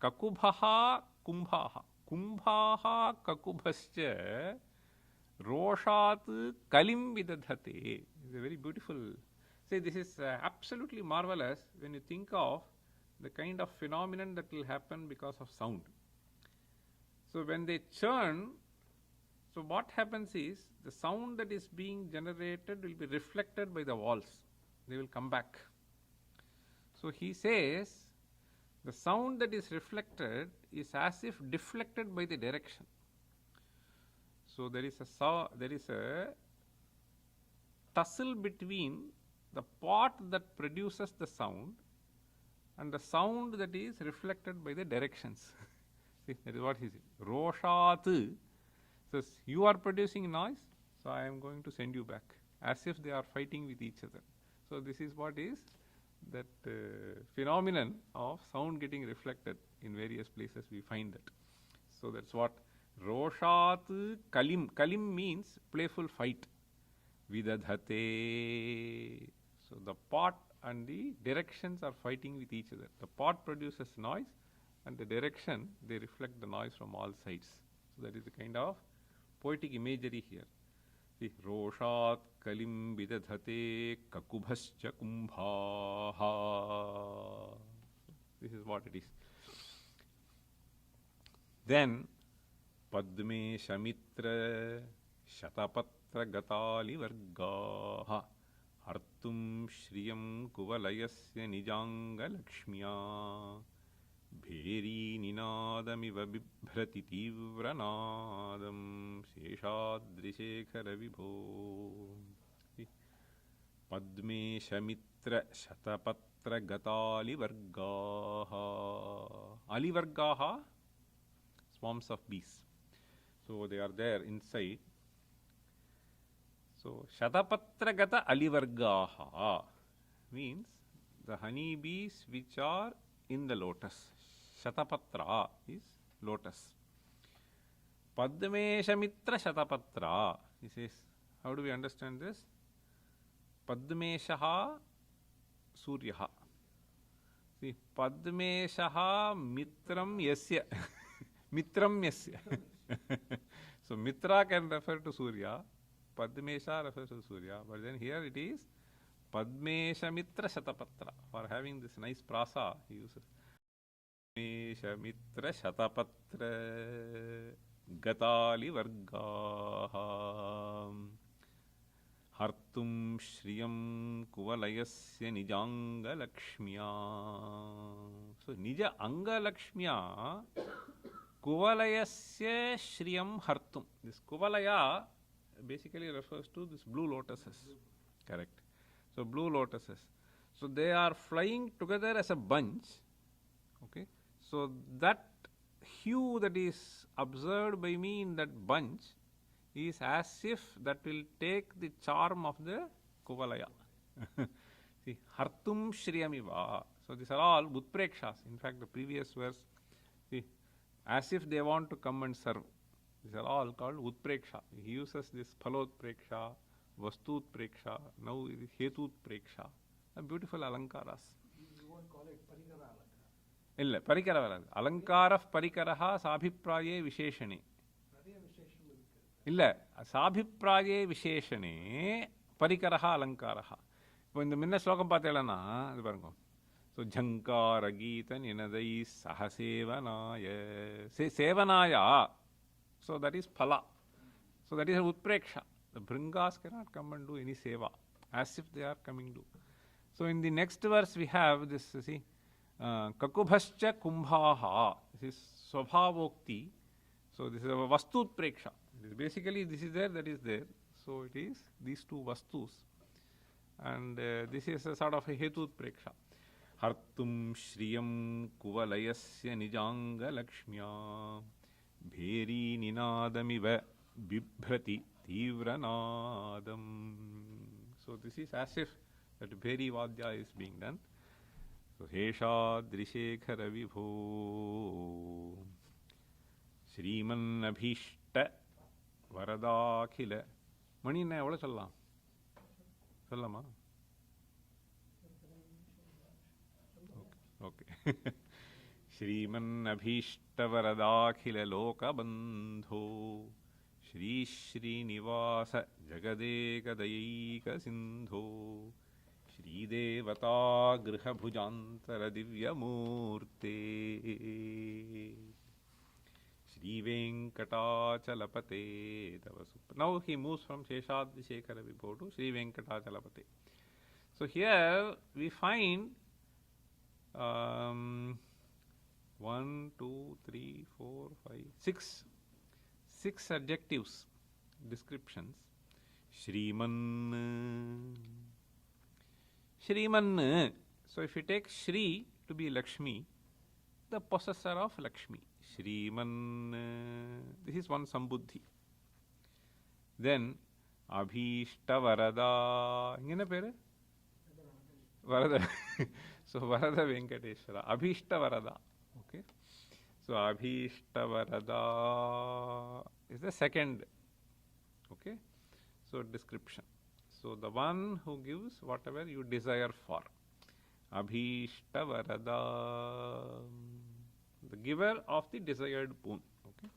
Kakubhaha Kumbhaha. Kumbhaha Kakubhascha Roshat Kalim Vidadhate. It's a very beautiful. See, this is absolutely marvelous when you think of the kind of phenomenon that will happen because of sound. So when they churn, so what happens is the sound that is being generated will be reflected by the walls. They will come back. So he says the sound that is reflected is as if deflected by the direction. So there is a tussle between the part that produces the sound and the sound that is reflected by the directions. See, that is what he said. Roshat says, you are producing noise, so I am going to send you back. As if they are fighting with each other. So this is what is that phenomenon of sound getting reflected in various places. We find that. So that's what Roshat Kalim. Kalim means playful fight. Vidadhate. So the pot and the directions are fighting with each other. The pot produces noise, and the direction, they reflect the noise from all sides. So that is the kind of poetic imagery here. See, Roshat Kalim Vidadhate Kakubhascha Kumbhaha. This is what it is. Then Padme Shamitra Shatapatra Gatali Vargaha Artum Shriyam Kuvalayasya Nijanga Lakshmiya Bheri Ninadamiva Bibhrati Tivranadam Sheshadrishekhara Vibho. Padme Shamitra Shatapatra Gatali Vargaha. Ali Vargaha, swarms of bees. So they are there inside. So Shatapatra Gata Alivargaha means the honey bees which are in the lotus. Shatapatra is lotus. Padmeshamitra Shatapatra. He says, how do we understand this? Padmeshaha Suryaha. See, Padmeshaha Mitram Yasya. Mitram Yasya. So, Mitra can refer to Surya. Padmesha refers to Surya. But then here it is Padmeshamitra Shatapatra. For having this nice prasa, he uses Padmeshamitra Shatapatra Gatali Vargaha Hartum Shriyam Kuvalayasya Nijanga Lakshmiya. So, Nija Anga Lakshmiya Kuvalayasya Shriyam Hartum. This Kuvalaya basically refers to this blue lotuses. Correct. So, blue lotuses. So, they are flying together as a bunch. Okay. So, that hue that is observed by me in that bunch is as if that will take the charm of the Kuvalaya. See, Hartum Shriyamiva. So, these are all Utprekshas. In fact, the previous verse, see, as if they want to come and serve. These are all called Utpreksha. He uses this Phalotpreksha, Vastutpreksha, now Hetutpreksha. Beautiful alankaras. You won't call it Parikara Alankara. Illa, Parikara Alankarah Parikaraha Sabhipraye Visheshane. Illa, Sabhipraye Visheshane Parikaraha Alankaraha. இப்போ இந்த முன்ன ஸ்லோகம் பார்த்தேன்னா இது பாருங்க. So, Jhankara Geeta Ninadai Sahasevanaya. Sevanaya. So, that is Phala. So, that is a Utpreksha. The Bringas cannot come and do any seva as if they are coming to. So, in the next verse we have this, see, Kakubhascha Kumbhaha. This is Swabhavokti. So, this is a Vastutpreksha. Basically, this is there, that is there. So, it is these two Vastus. And this is a sort of a Hetutpreksha. Hartum Shriyam Kuvalayasya Nijanga Lakshmiya Bheri Ninadamiva Bibhrati Tivranadam. So, this is as if that Bheri Vadya is being done. So, Hesha Drishekhara Vibho Shriman Abhishta Varadakhila. Mani na evvala sollaam? Sollama? Okay. Shriman Abhishta Varadakhila Loka Bandho Shri Shri Nivasa Jagadeka Dayika Sindho Shri Devata Griha Bhujantara Divya Murte Shri Venkatachalapate Tava Supra. Now he moves from Sheshadri Shekhara Vibho to Shri Venkatachalapate. So here we find 1, 2, 3, 4, 5, 6 adjectives, descriptions. Shriman. Shriman. So if you take Shri to be Lakshmi, the possessor of Lakshmi. Shriman. This is one Sambuddhi. Then Abhishta Varada. Ingena pere? Varada. So Varada Venkateshwara. Abhishta Varada. Okay. So Abhishta Varada is the second. Okay. So description. So the one who gives whatever you desire for. Abhishta Varada. The giver of the desired boon. Okay.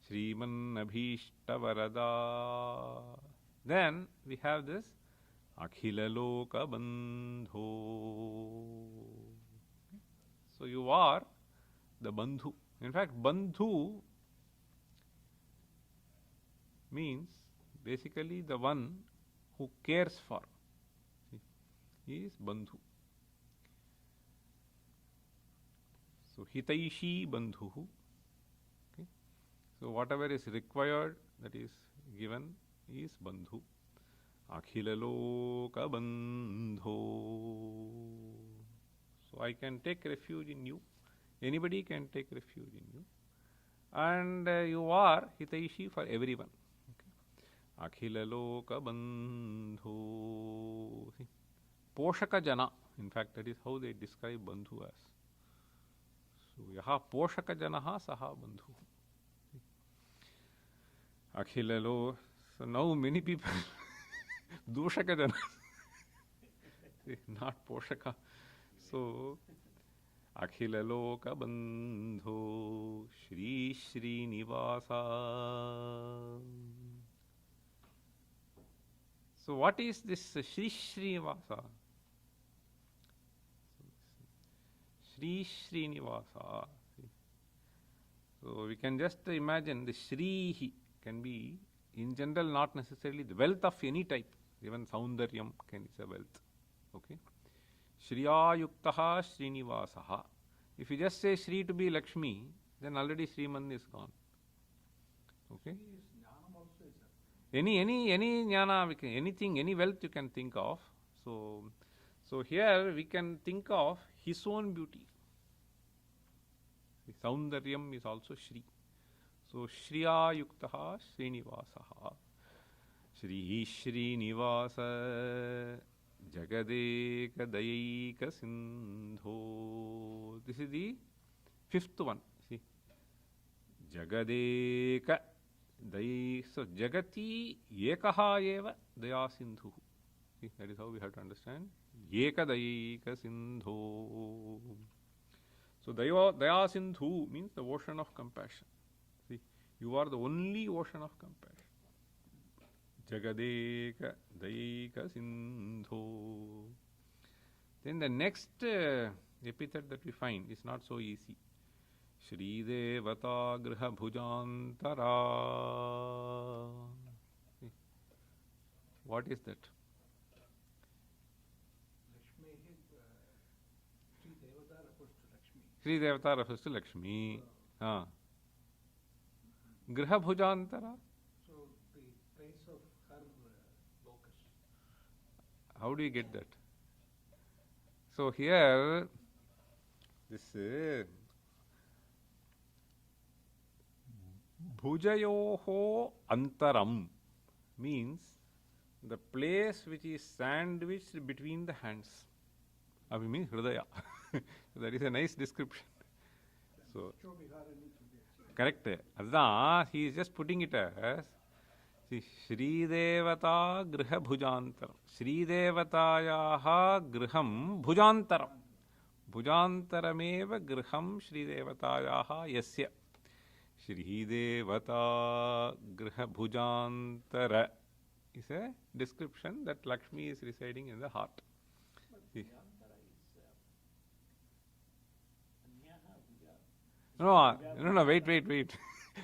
Shriman Abhishta Varada. Then we have this Akhila Loka Bandho. So you are the Bandhu. In fact, Bandhu means basically the one who cares for. See, he is Bandhu. So Hitaishi Bandhu. Okay. So whatever is required, that is given, is Bandhu. Akhila Loka Bandho. So I can take refuge in you. Anybody can take refuge in you. And you are Hitaishi for everyone. Okay. Akhila Loka Bandho. Poshaka Jana. In fact, that is how they describe Bandhu as. So yaha poshaka janaha saha bandhu. Akhilalo. So now many people doshaka jana. Not poshaka. So Akhilaloka bandho Shri Srinivasa. So what is this Shri Srinivasa? Shri Srinivasa. So we can just imagine the Shri can be in general not necessarily the wealth of any type. Even Saundaryam is a wealth. Okay. Shriya Yuktaha Srinivasaha. If you just say Shri to be Lakshmi, then already Sriman is gone. Okay. Any jnana, anything, any wealth you can think of. So here we can think of his own beauty. Saundaryam is also Shri. So Shriya Yuktaha Srinivasaha. Shri Srinivasa Jagadeka Daika Sindho. This is the fifth one. See, Jagadeka Dai. So Jagati Yekaha Eva Daya Sindhu. See, that is how we have to understand. Yeka Daika Sindho. So Daya Sindhu means the ocean of compassion. See, you are the only ocean of compassion. Jagadeka Daika Sindho. Then the next epithet that we find is not so easy. Shri Devata Griha Bhujantara. What is that? Shri Devata refers to Lakshmi. Griha Bhujantara. So the place of her locus. How do you get that? So here, this Bhujayoho Antaram means the place which is sandwiched between the hands. Abhi means Hridaya. That is a nice description. So, correct. Adha, he is just putting it as Shri Devata Griha Bhujantaram. Shri Devatayaha Griham Bhujantaram. Bhujantarameva Griham Shri Devatayaha Yasya. Shri Devata Griha Bhujantara is a description that Lakshmi is residing in the heart. No, wait.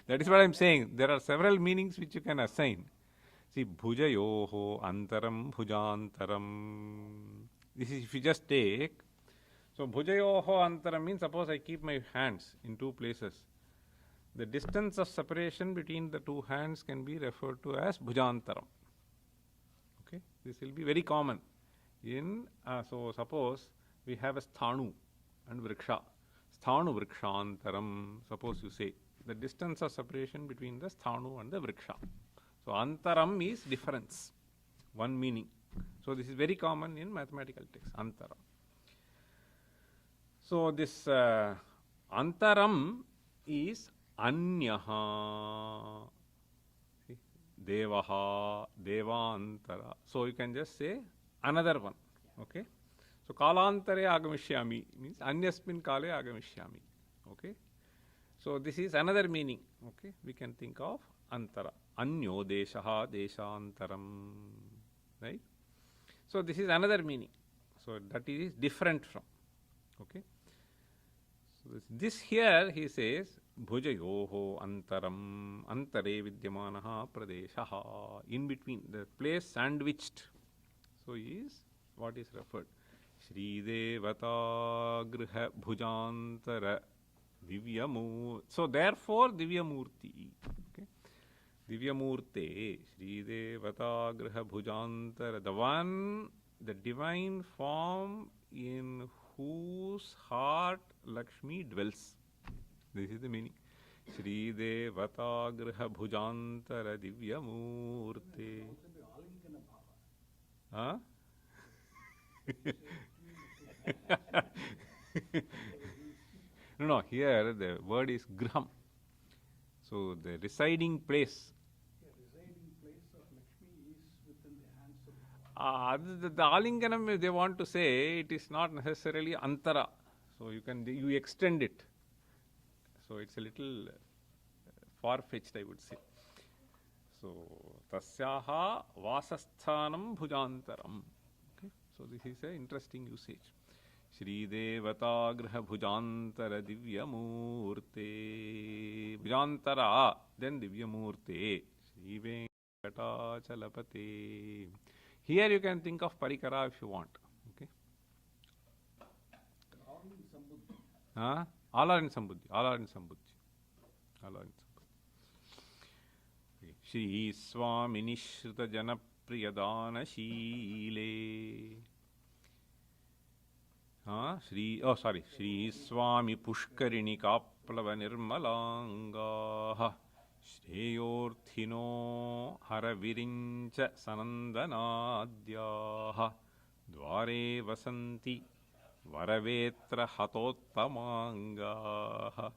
That is what I am saying. There are several meanings which you can assign. See, Bhujayoho Antaram Bhujantaram. This is if you just take. So, Bhujayoho Antaram means suppose I keep my hands in two places. The distance of separation between the two hands can be referred to as Bhujantaram. Okay, this will be very common. So, suppose we have a sthanu and vriksha. Sthanu vrikshantaram, suppose you say. The distance of separation between the sthanu and the vriksha. So, antaram is difference. One meaning. So, this is very common in mathematical texts. Antaram. So, this antaram is anyaha. See? Devaha, devantara. So, you can just say another one. Okay. So, kalantare agamishyami means anyasmin kale agamishyami. Okay. So, this is another meaning. Okay. We can think of antara. Anyo deshaha deshantaram. Right. So, this is another meaning. So, that is different from. Okay. So, this here he says bhujayoho antaram antare vidyamanaha pradeshaha. In between, the place sandwiched. So, is what is referred. Shri Devata Griha Bhujantara Divyamurti. So, therefore, Divyamurti. Okay. Divyamurte Shri Devata Griha Bhujantara. The one, the divine form in whose heart Lakshmi dwells. This is the meaning. Shri Devata Griha Bhujantara Divyamurte. Huh? No, here the word is griham. So the residing place. Yeah, residing place of Lakshmi is within the hands of the The alinganam, they want to say, it is not necessarily antara. So you extend it. So it's a little far-fetched, I would say. So tasyaha vasasthanam bhujantaram. Okay. So this is an interesting usage. Shri Devata Graha Bhujantara Divyamurte. Bhujantara, then Divyamurte. Shri Venkatachalapate. Here you can think of Parikara if you want. Okay. all in Sambuddha. All are in Sambuddhi. All are in Sambuddhi. All are in Sambuddhi. Okay. Shri Swamini Shruta Janapriyadana Shile. Shri Swami Pushkarini Kaplava Nirmalangaha Shreyorthino Haravirincha Sanandanadyaha Dware Vasanti Varavetra Hatottamangaha.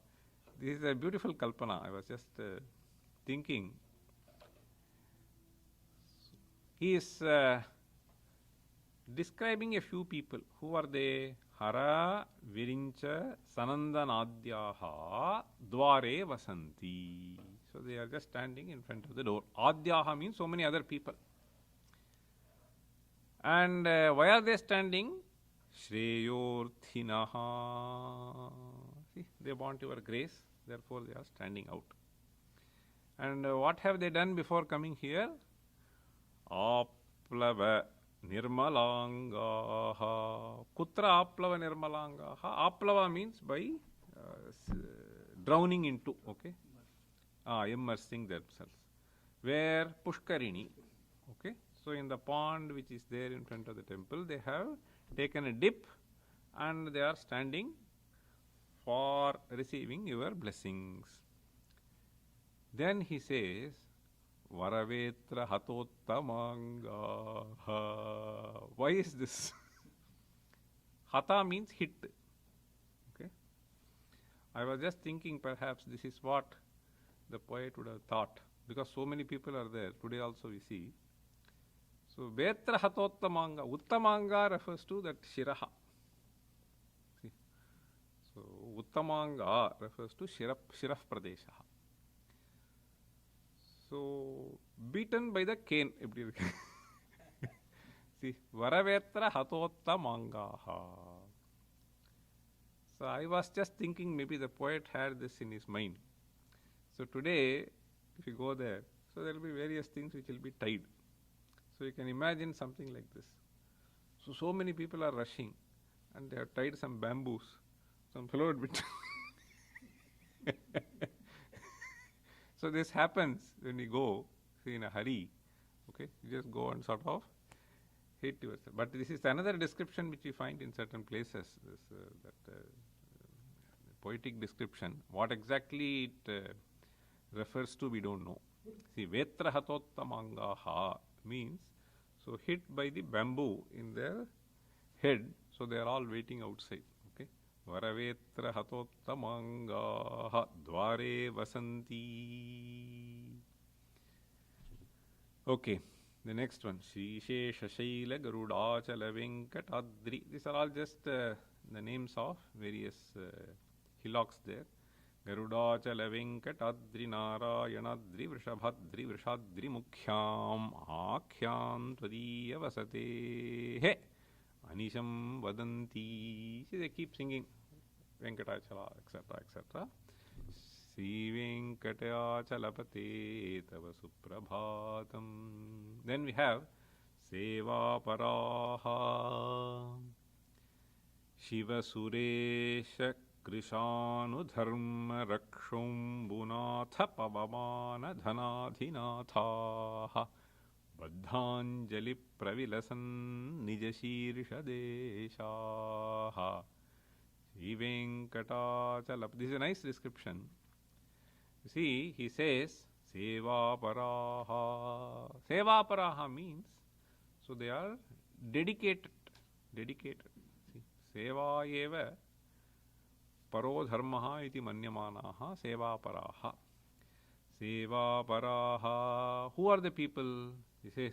This is a beautiful kalpana. I was just thinking. He is describing a few people. Who are they? Hara Virincha Sanandanadyaha Dware Vasanti. So they are just standing in front of the door. Adyaha means so many other people. And why are they standing? Shreyorthinaha. See, they want your grace, therefore they are standing out. And what have they done before coming here? Aplava Nirmalangaha. Kutra Aplava Nirmalangaha. Aplava means by drowning into, okay? Immersing themselves. Where? Pushkarini. Okay? So in the pond which is there in front of the temple, they have taken a dip and they are standing for receiving your blessings. Then he says, Varavetra Hatottamangaha. Why is this? Hata means hit. Okay. I was just thinking perhaps this is what the poet would have thought, because so many people are there. Today also we see. So Vetra Hatottamanga. Uttamanga refers to that Shiraha. See? So Uttamanga refers to Shiraf Pradeshaha. So beaten by the cane. See, Varavetra Hatottamangaha. So I was just thinking maybe the poet had this in his mind. So today, if you go there, so there will be various things which will be tied. So you can imagine something like this. So many people are rushing and they have tied some bamboos. Some fellow admit. So this happens when you go, see, in a hurry. Okay, you just go and sort of hit yourself. But this is another description which you find in certain places. This poetic description. What exactly it refers to, we don't know. See, Vetra Hatottamangaha means, so hit by the bamboo in their head, so they are all waiting outside. Okay. Varavetra Hatottamangaha Dware Vasanti. Okay. The next one, Shri Shesha Shaila Garudachala Venkatadri. These are all just the names of various hillocks there. Garudachala Venkatadri Narayanadri Vrishabhadri Vrishadri Mukhyam Akhyam Tvadiya Vasate He Anisham Vadanti. See, they keep singing Venkatachala, etc., etc. Sri Venkatachalapate Tava Suprabhatham. Then we have Seva Paraha Shiva Suresha Krishanu Dharma Rakshambunatha Pavamana Dhanadhinatha Baddhanjali Pravilasan Nijashirsha Deshaha. Sri Venkatachalapate. This is a nice description. You see, he says, Seva Paraha. Seva Paraha means, so they are dedicated. Dedicated. See, Seva Eva paro dharmaha iti manyamanaha sevaparaha. Sevaparaha. Who are the people? He says,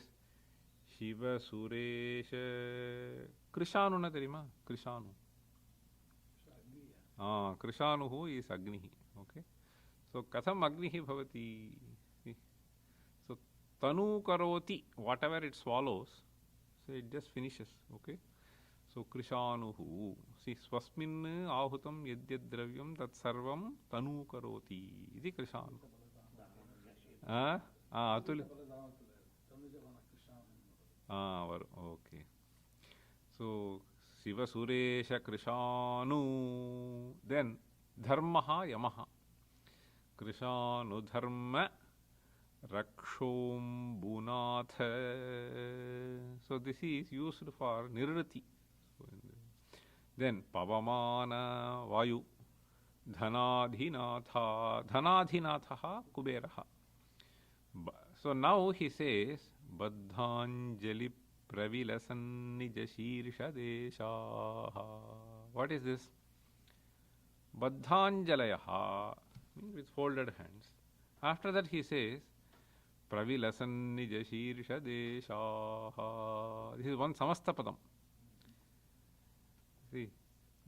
Shiva Suresha. Krishanu na terima? Krishanu. Krishanuhu is Agnihi. Okay. So, Katham Agnihi bhavati. So, Tanu karoti, whatever it swallows, so it just finishes. Okay. So, Krishanuhu. See, Swasmin ahutam yadyad dravyam tat sarvam tanu karoti. Iti Krishanu. Atul. Okay. So, Shiva Suresha Krishanu. Then Dharmaha Yamaha. Krishanu Dharma Rakshom Bunatha. So this is used for Nirrati. Then Pavamana Vayu. Dhanadhinatha. Dhanadhinatha Kuberaha. So now he says Baddhanjali Pravilasan Nijashirsha Deshaha. What is this? Baddhanjalayaha means with folded hands. After that he says Pravilasan Nijashirsha Deshaha. This is one Samastapadam. See,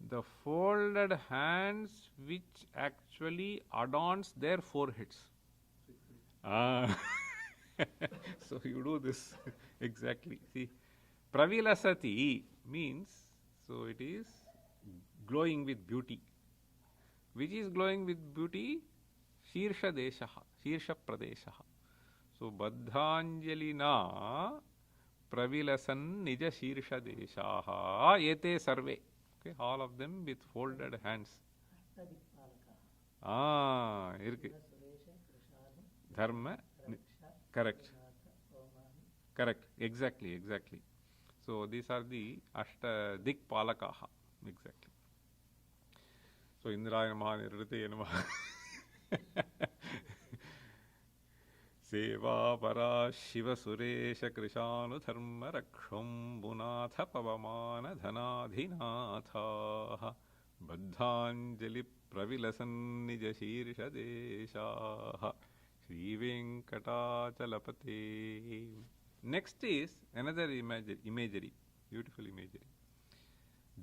the folded hands which actually adorns their foreheads. So you do this exactly. See, Pravilasati means, so it is glowing with beauty. Which is glowing with beauty? Shirsha Deshaha, Shirsha Pradeshaha. So Baddhanjalina Pravilasan Nija Shirsha Deshaha Yete Sarve. Okay, all of them with folded hands. Dharma. Correct. Correct. Exactly. So these are the Ashta Dikpalakaha. Exactly. So Indraya Namaha Nirrite Namaha. Seva Para Shiva Suresha Krishanu Dharma Raksham Bunatha Pavamana Dhanadhinatha Baddhanjali Pravilasan Nijashirsha Deshaha Shri Venkatesha. Next is another imagery, beautiful imagery.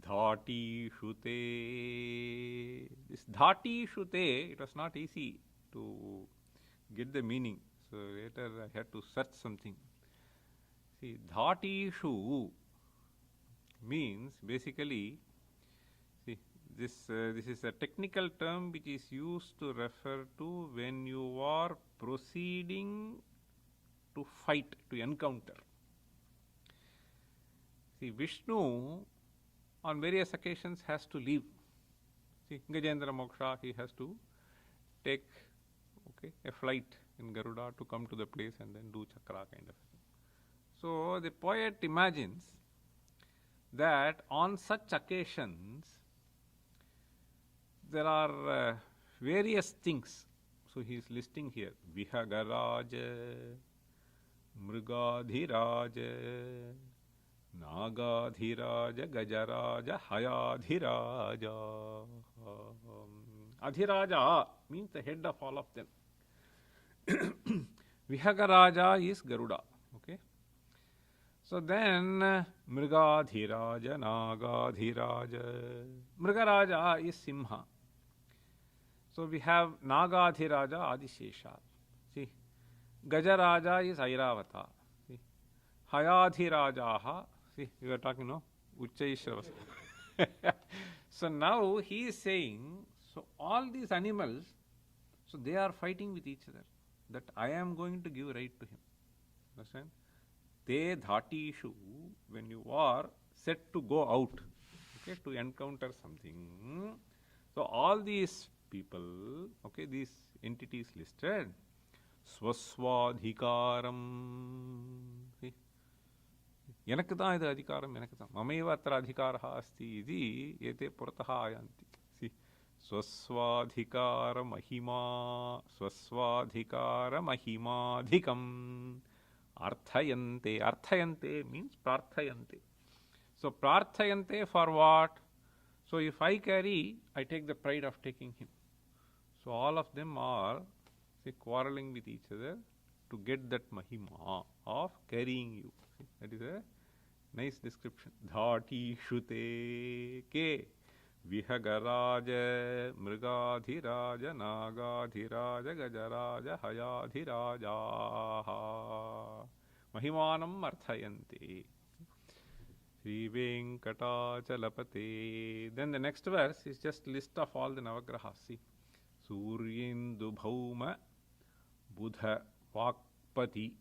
Dhati Shute. This Dhati Shute, it was not easy to get the meaning. So later I had to search something. See, Dhati Shu means basically, see, this is a technical term which is used to refer to when you are proceeding to fight, to encounter. See, Vishnu on various occasions has to leave. See, Gajendra Moksha, he has to take a flight in Garuda to come to the place and then do chakra kind of thing. So the poet imagines that on such occasions there are various things. So he is listing here Vihagaraja, Mrigadhiraja, Nagadhiraja, Gajaraja, Hayadhiraja. Adhiraja means the head of all of them. Vihagaraja is Garuda. Okay. So then Mrigadhiraja, Nagadhiraja. Mrigaraja is Simha. So we have Nagadhiraja, Adishesha. See, Gajaraja is Airavata. See, Hayadhirajaha. See, we were talking, no? Uchchaishravasa. So now he is saying, so all these animals, so they are fighting with each other. That I am going to give right to him. Understand? Te dhatishu, when you are set to go out, okay, to encounter something. So all these people, okay, these entities listed, swaswadhikaram. See, yanakata idu adhikaram yanakata. Mameva atra adhikaraha asti iti ete purataha ayanti. See, swaswadhikara mahima, swaswadhikara mahimadhikam. Arthayante. Arthayante means prarthayante. So prarthayante for what? So if I carry, I take the pride of taking him. So all of them are, say, quarreling with each other to get that mahima of carrying you. See, that is a nice description. Dhati shute ke vihagaraja mrigadhiraja nagadhiraja gajaraja hayadhiraja mahimanam arthayante. Sri Venkatachalapate. Then the next verse is just list of all the navagrahas. See, Suryendu Bhauma Buddha Vakpati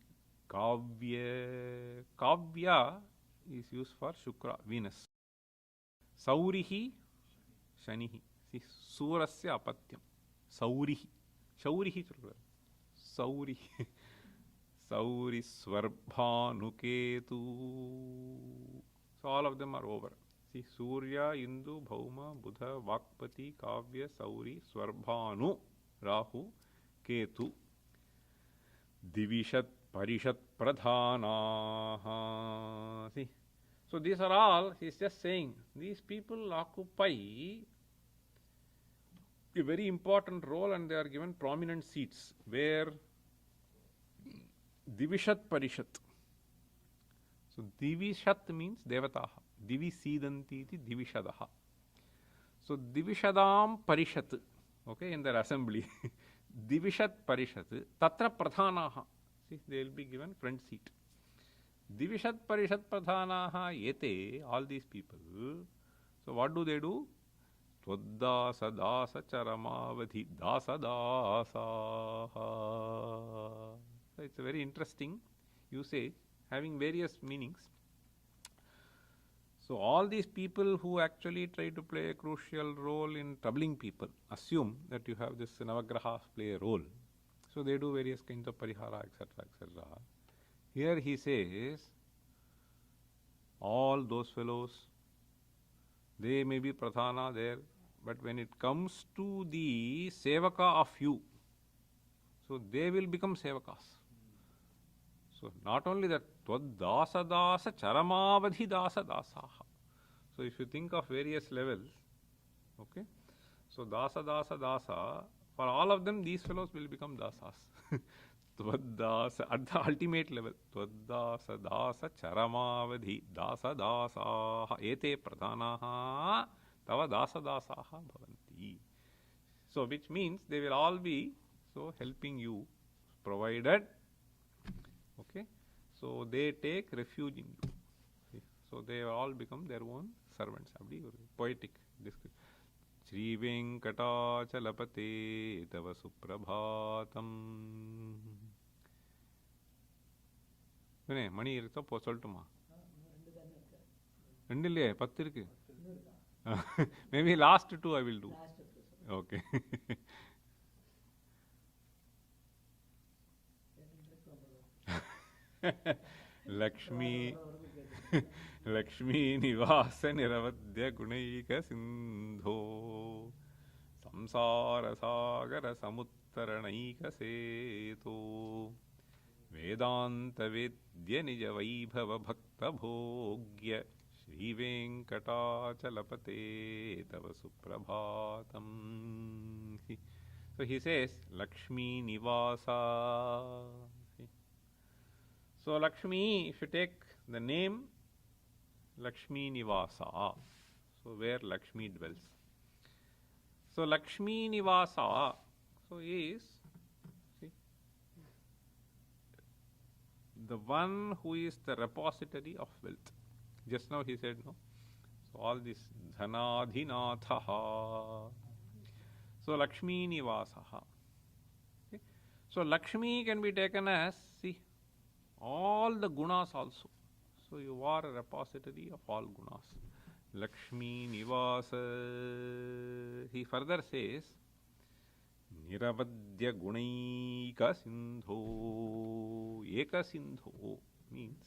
Kavya. Kavya is used for Shukra, Venus. Saurihi Shanihi. See, Surasya Apatyam. Saurihi. Shaurihi. Saurihi. Sauri Swarbhanuketu. So all of them are over. See, Surya, Indu, Bhauma, Buddha, Vakpati, Kavya, Sauri, Swarbhanu, Rahu, Ketu, Divishat, Parishat, Pradhana. See, so these are all, he's just saying, these people occupy a very important role and they are given prominent seats where Divishat, Parishat. So Divishat means Devataha. Divi Sidanti iti Divishadaha. So Divishadam Parishat. Okay, in their assembly. Divishat Parishat. Tatra Pradhanaha. See, they will be given front seat. Divishat Parishat Pradhanaha Yete, all these people. So what do they do? Tvaddasa Dasa Charamavadhi Dasa Dasa. So it's a very interesting usage, having various meanings. So all these people who actually try to play a crucial role in troubling people, assume that you have this Navagrahas play a role. So they do various kinds of parihara, etc., etc. Here he says, all those fellows, they may be pradhana there, but when it comes to the sevaka of you, so they will become sevakas. So not only that, Tvaddasa Dasa Charamavadhi Dasa Dasaha. So if you think of various levels, okay, so Dasa Dasa Dasa, for all of them these fellows will become Dasas. Tvaddasa, at the ultimate level, Tvaddasa Dasa Charamavadhi Dasa Dasaha Ete Pradhanaha Tava Dasa Dasaha Bhavanti. So which means they will all be so helping you, provided, okay, so they take refuge in you. See? So they all become their own servants. Poetic description. Sri Venkatachalapate Tava Suprabhatham. மணி இருக்கா போ சொல்லட்டுமா? ரெண்டு இல்லையே, 10 இருக்கு. Maybe last 2 I will do. Okay. Lakshmi Nivasa Niravadya Gunaika Sindho Samsara Sagara Samuttaranaika Seto Vedanta Vedya Nija Vaibhava Bhakta Bhogya Sri Venkatachalapate Tava Suprabhatham. So he says Lakshmi Nivasa. So Lakshmi, if you take the name Lakshmi Nivasa, so where Lakshmi dwells. So Lakshmi Nivasa, so is, see, the one who is the repository of wealth. Just now he said, no. So all this Dhanadhinathaha. So Lakshmi Nivasaha. Okay. So Lakshmi can be taken as, see, all the gunas also. So you are a repository of all gunas. Lakshmi Nivasa. He further says, Niravadya Gunaika Sindho. Eka Sindho means,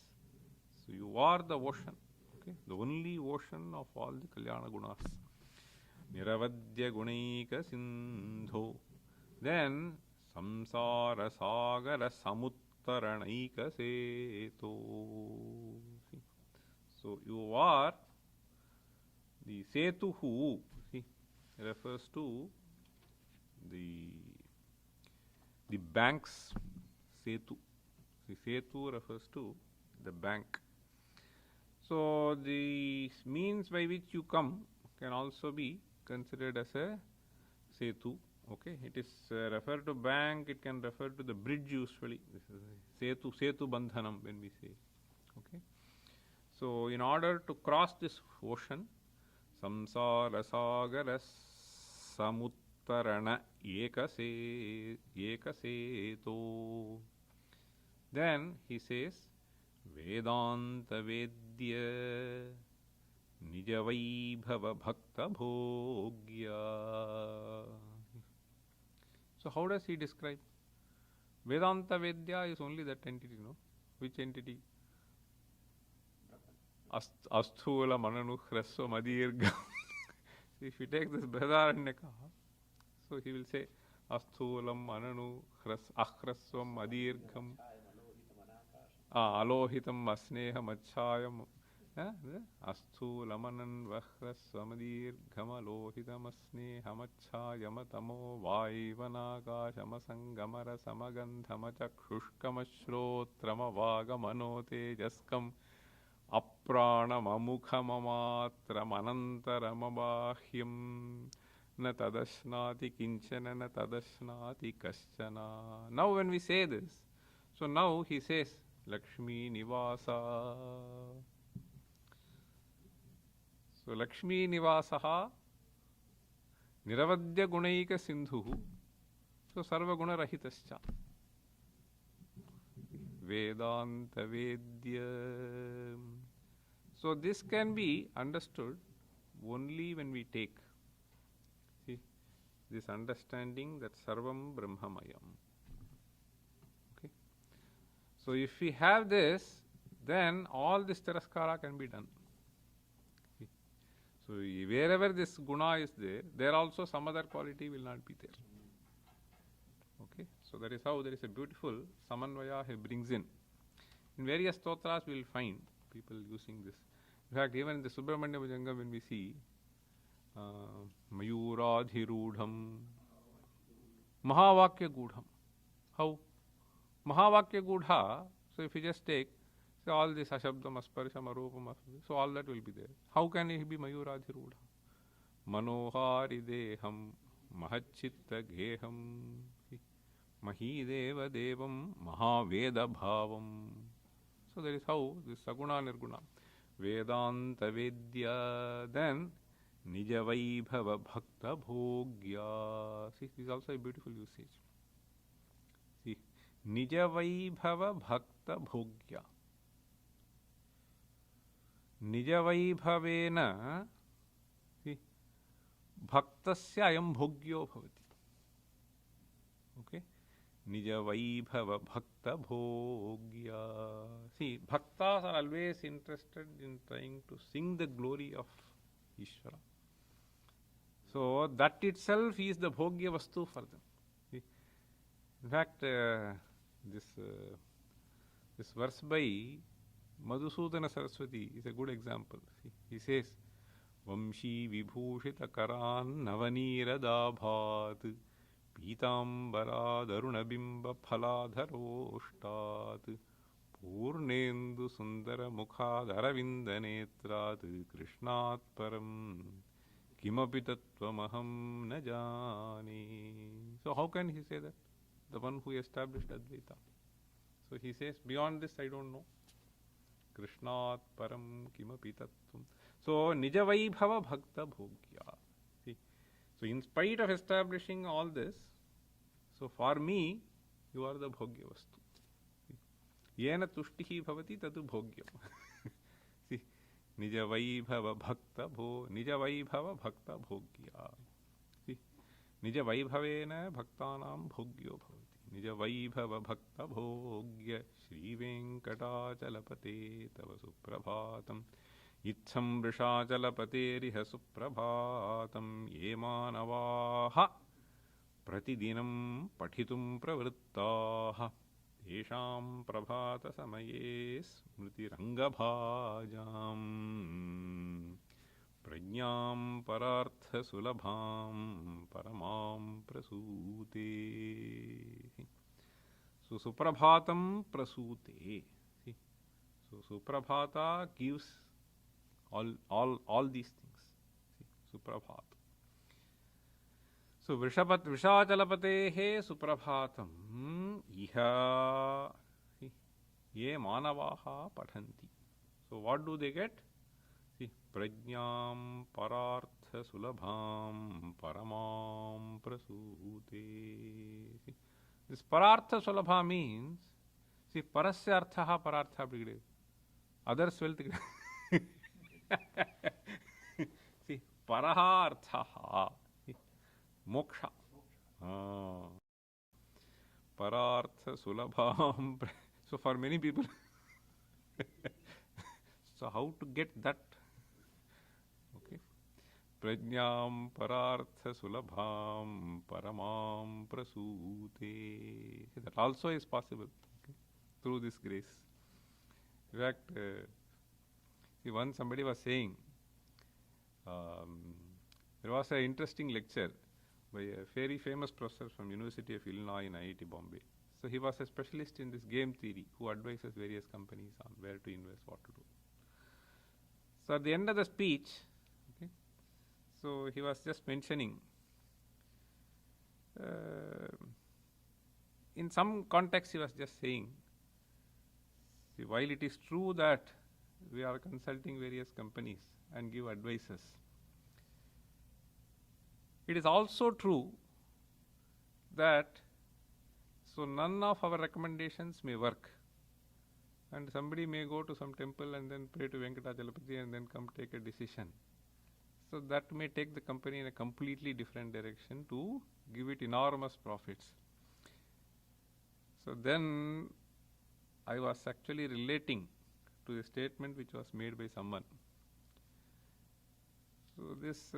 so you are the ocean, okay, the only ocean of all the Kalyana Gunas. Niravadya Gunaika Sindho. Then Samsara Sagara Samuttaranaika Seto. So you are the the setuhu, see, refers to the banks. Setu. The setu refers to the bank. So the means by which you come can also be considered as a setu. Okay, it is referred to bank, it can refer to the bridge usually. This is setu bandhanam when we say. Okay. So in order to cross this ocean, samsara sagara samuttarana ekaseto. Then he says, Vedanta Vedya Nijavaibhava Bhakta Bhogya. So how does he describe? Vedanta Vedya is only that entity, no? Which entity? Asthula Mananu Hrasva Madirgam. If you take this Brihadaranyaka, so he will say Asthulam Mananu Ahrasvam Madirgam Alohitam Asneha Machayam Asthulamanan Vahrasvamadirgham Alohitam Asneha Machayam Vaivanakashamasanghamara Samagandhamachakhushkamashrotrama Vagamanotejaskam Apranamamukhamamatram na tadashnati kinchana na tadashnati kaschana. Now when we say this, so now he says Lakshmi Nivasa. So Lakshmi Nivasaha Niravadya Gunaika Sindhu. So Sarva Guna Rahitascha. Vedanta Vedya. So this can be understood only when we take this understanding that Sarvam Brahmamayam. Okay. So if we have this, then all this Tiraskara can be done. Okay. So wherever this guna is there, there also some other quality will not be there. Okay. So that is how there is a beautiful Samanvaya he brings in. In various stotras we will find people using this. In fact, even in the Subramanya Bhujanga when we see Mayuradhirudham Mahavakya Gudham. How? Mahavakya Gudha, so if you just take all this Ashabdam, Asparsham, Arupam, so all that will be there. How can he be Mayuradhirudha? Manohari Deham Mahachitta Geham Mahideva Devam Mahaveda Bhavam. So that is how this Saguna Nirguna. Vedanta Vedya, then Nija Vaibhava Bhakta Bhogya. See, this is also a beautiful usage. See, Nija Vaibhava Bhakta Bhogya. Nija Vaibhavena, see, Bhaktasya ayam Bhogyo Bhavati. Okay? Nija Vaibhava Bhakta Bhogya. See, Bhaktas are always interested in trying to sing the glory of Ishvara. So that itself is the Bhogya Vastu for them. See? In fact, this verse by Madhusudana Saraswati is a good example. See? He says, Vamshi Vibhushita Karan Navaniradaabhat Pitambara Darunabimba Phaladharostat Purnendu Sundara Mukhadharavinda Netrat Krishnat Param Kimapi Tattvamaham Najani. So how can he say that? The one who established Advaita. So he says, beyond this I don't know. Krishnat Param Kimapi Tattvam. So Nija Vaibhava Bhakta Bhogya. See? So in spite of establishing all this, so for me, you are the Bhogya Vastu. Yena tushtihi bhavati tatu bhogyam. See, Nija Vaibhava Bhakta Bhakta Bhogya. See, Nija Vaibhavena Bhaktanam Bhogyo Bhavati. Nija Vaibhava Bhakta Bhogya Shri Venkatachalapate Tava Suprabhatham Itham Vrishachalapate Riha Suprabhatham Yemanavaha Pratidinam Pathitum Pravrittaha Tesham Prabhata Samaye Smriti Rangabhajam Prajnana prajñam parartha sulabham paramam prasute. So Suprabhatam prasute. See, so Suprabhata gives all these things. See, Suprabhat. So Vrishachalapatehe Suprabhatam iha ye manavaha pathanti. So what do they get? See, prajñam parartha sulabham paramam prasute. See, this parartha sulabha means, see, parasya arthaha parartha brigade. Others wealth. See, paraha arthaha. Moksha. Parartha sulabham. So for many people, so how to get that? Okay. Prajñam parartha sulabham paramam prasute. That also is possible, okay, through this grace. In fact, see, once somebody was saying, there was an interesting lecture by a very famous professor from University of Illinois in IIT Bombay. So he was a specialist in this game theory who advises various companies on where to invest, what to do. So at the end of the speech, okay, so he was just mentioning, in some context he was just saying, see, while it is true that we are consulting various companies and give advices, it is also true that so none of our recommendations may work, and somebody may go to some temple and then pray to Venkatachalapati and then come take a decision. So that may take the company in a completely different direction to give it enormous profits. So then I was actually relating to a statement which was made by someone. So this,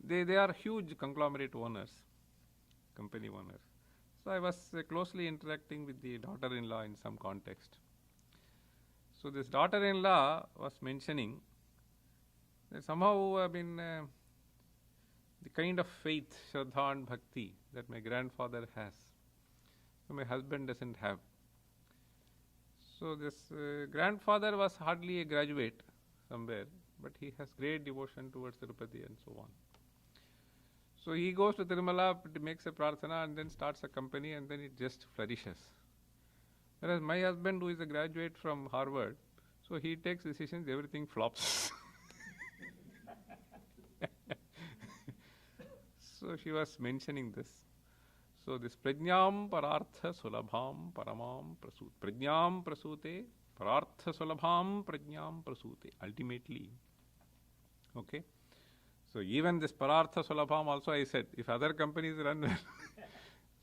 they are huge conglomerate owners, company owners. So I was closely interacting with the daughter-in-law in some context. So this daughter-in-law was mentioning that somehow the kind of faith, Shraddha and Bhakti that my grandfather has, so my husband doesn't have. So this grandfather was hardly a graduate somewhere, but he has great devotion towards Tirupati and so on. So he goes to Tirumala, makes a prarthana and then starts a company and then it just flourishes. Whereas my husband, who is a graduate from Harvard, so he takes decisions, everything flops. So she was mentioning this. So this prajñam parartha sulabham paramam prasute. Prajñam prasute, parartha sulabham prajñam prasute. Ultimately, okay. So even this parartha sulabham also I said, if other companies run well.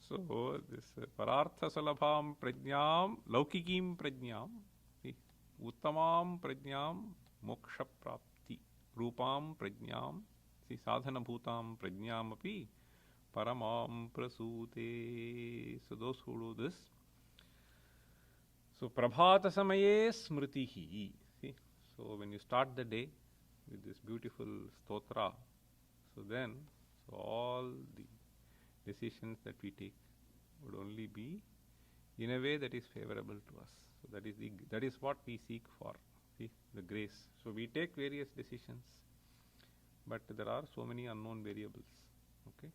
So this parartha sulabham prajñam, laukikim prajñam, uttamam prajñam, moksha prapti, rupam prajñam, sadhana bhutam prajñam api, paramam prasute. So those who do this. So prabhata samaye smritihi. See, so when you start the day with this beautiful stotra, so then all the decisions that we take would only be in a way that is favorable to us. So that is what we seek for. See, the grace. So we take various decisions, but there are so many unknown variables. Okay,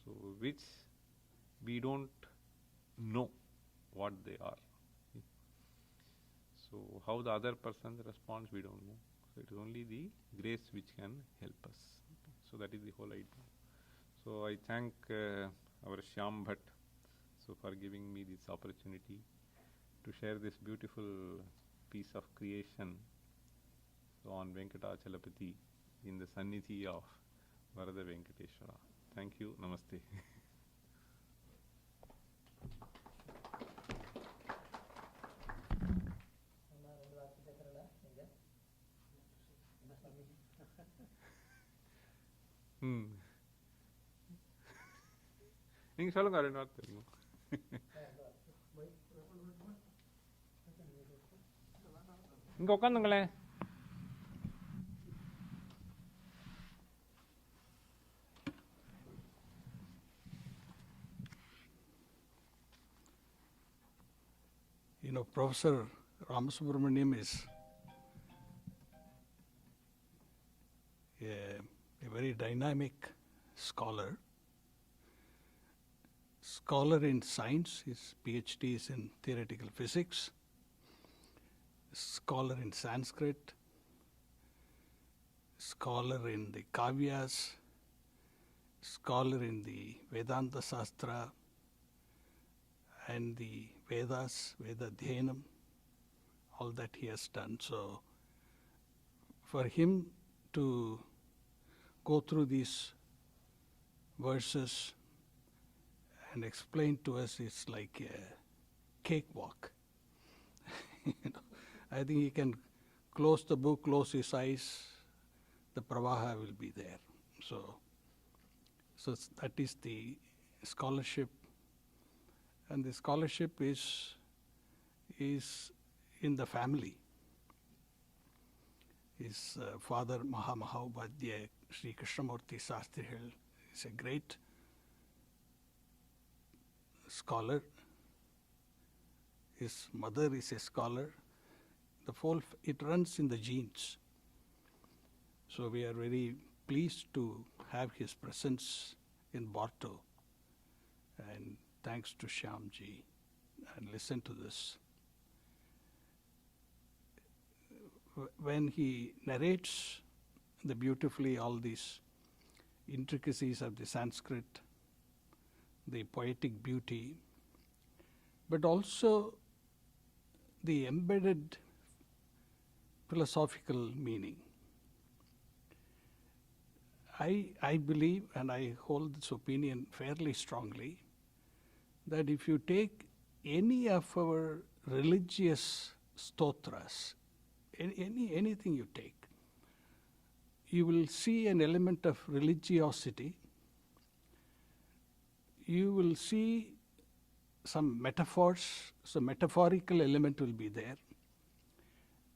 so which we don't know what they are. See? So how the other person responds, we don't know. So it is only the grace which can help us. Okay? So that is the whole idea. So I thank our Shyam Bhatt for giving me this opportunity to share this beautiful piece of creation on Venkatachalapati in the Sannidhi of Varada Venkateshwara. Thank you. Namaste. நீங்க சொல்லுங்க ரெண்டு வார்த்தை தெரியும். இங்க உட்காந்துங்களேன். Professor Ramasubramanian is a very dynamic scholar. Scholar in science, his PhD is in theoretical physics. Scholar in Sanskrit. Scholar in the Kavyas. Scholar in the Vedanta Sastra and the Vedas, Veda Dhyanam, all that he has done. So for him to go through these verses and explain to us is like a cakewalk. I think he can close the book, close his eyes, the pravaha will be there. So that is the scholarship, and the scholarship is in the family. His father, Mahamahaupadhyaya Sri Krishnamurti Sastri is a great scholar. His mother is a scholar. It runs in the genes. So we are very pleased to have his presence in Barto. And thanks to Shyamji. And listen to this. When he narrates beautifully all these intricacies of the Sanskrit, the poetic beauty, but also the embedded philosophical meaning. I believe, and I hold this opinion fairly strongly, that if you take any of our religious stotras, anything you take, you will see an element of religiosity. You will see some metaphors, some metaphorical element will be there.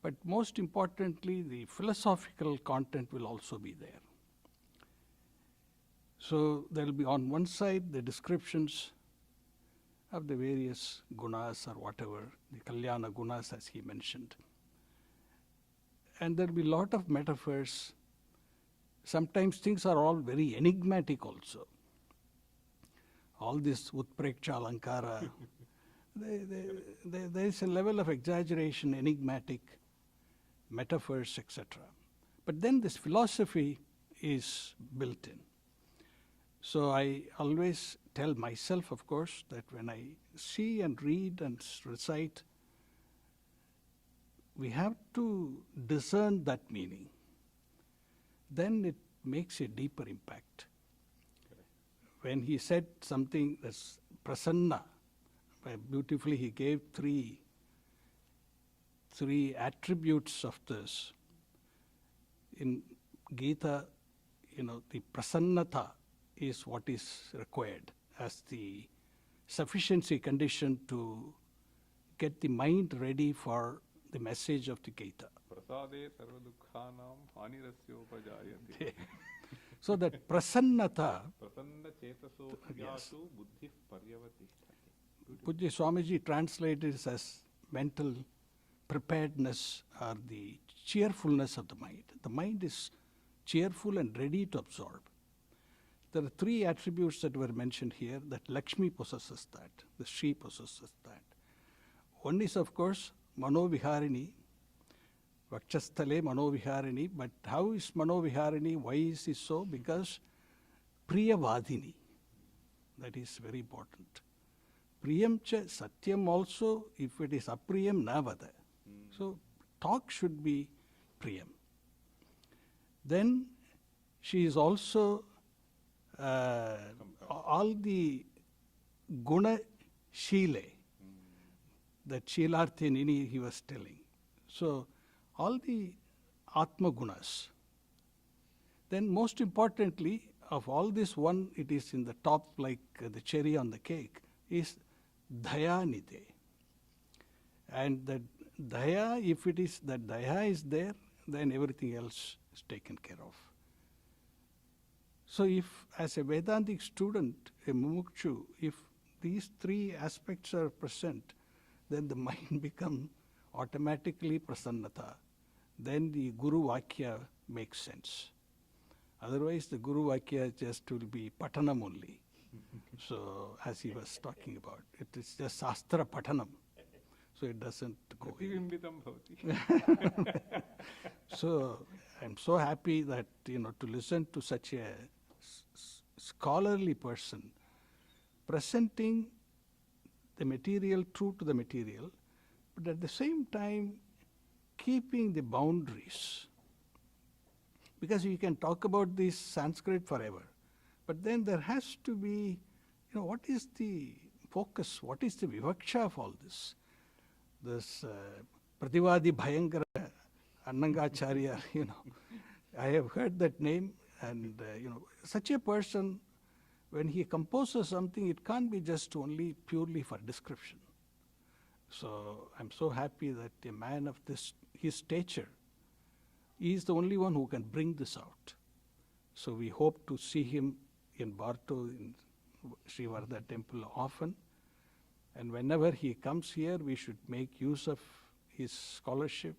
But most importantly, the philosophical content will also be there. So there will be on one side the descriptions of the various gunas or whatever, the kalyana gunas as he mentioned. And there will be a lot of metaphors. Sometimes things are all very enigmatic also. All this utpreksha alankara, there is a level of exaggeration, enigmatic metaphors, etc. But then this philosophy is built in. So I always tell myself, of course, that when I see and read and recite, we have to discern that meaning. Then it makes a deeper impact. When he said something that's prasanna, beautifully he gave three attributes of this. In Gita, the prasannata is what is required as the sufficiency condition to get the mind ready for the message of the Gita. Prasade sarva dukkhanam hanirasyopajayate. So that prasannata, prasanna chetaso yatu buddhi paryavatishthati. Pujya Swamiji translated it as mental preparedness or the cheerfulness of the mind. The mind is cheerful and ready to absorb. There are three attributes that were mentioned here, that Lakshmi possesses that, the Shri possesses that. One is, of course, Manoviharini, Vakshasthale Manoviharini, but how is Manoviharini? Why is it so? Because Priyavadini, that is very important. Priyam cha Satyam also, if it is Apriyam Navada. So talk should be Priyam. Then she is also all the Guna Shile, that Shilarthi Nini he was telling. So all the Atma Gunas. Then most importantly, of all this one, it is in the top like the cherry on the cake, is Dhayanite. And that Dhaya, if it is that Dhaya is there, then everything else is taken care of. So if as a Vedantic student, a Mumukshu, if these three aspects are present, then the mind becomes automatically prasannata. Then the Guru Vakya makes sense. Otherwise, the Guru Vakya just will be patanam only. So, as he was talking about, it is just Shastra patanam. So, it doesn't go. Pratibimbitam bhavati. So, I'm so happy that, to listen to such a scholarly person presenting the material true to the material, but at the same time keeping the boundaries. Because you can talk about this Sanskrit forever, but then there has to be, what is the focus, what is the vivaksha of all this? This Prativadi Bhayankara Annangacharya, I have heard that name, and such a person, when he composes something, it can't be just only purely for description. So I'm so happy that a man of his stature, he is the only one who can bring this out. So we hope to see him in Barto, in Sri Varda temple often. And whenever he comes here, we should make use of his scholarship.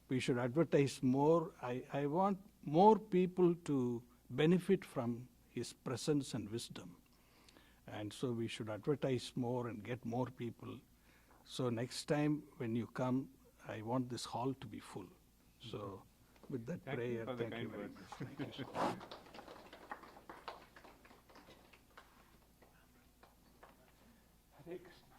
We should advertise more. I want more people to benefit from his presence and wisdom. And so we should advertise more and get more people. So next time when you come, I want this hall to be full. So with that prayer, thank you very much. Thank you so much. Hare Krishna.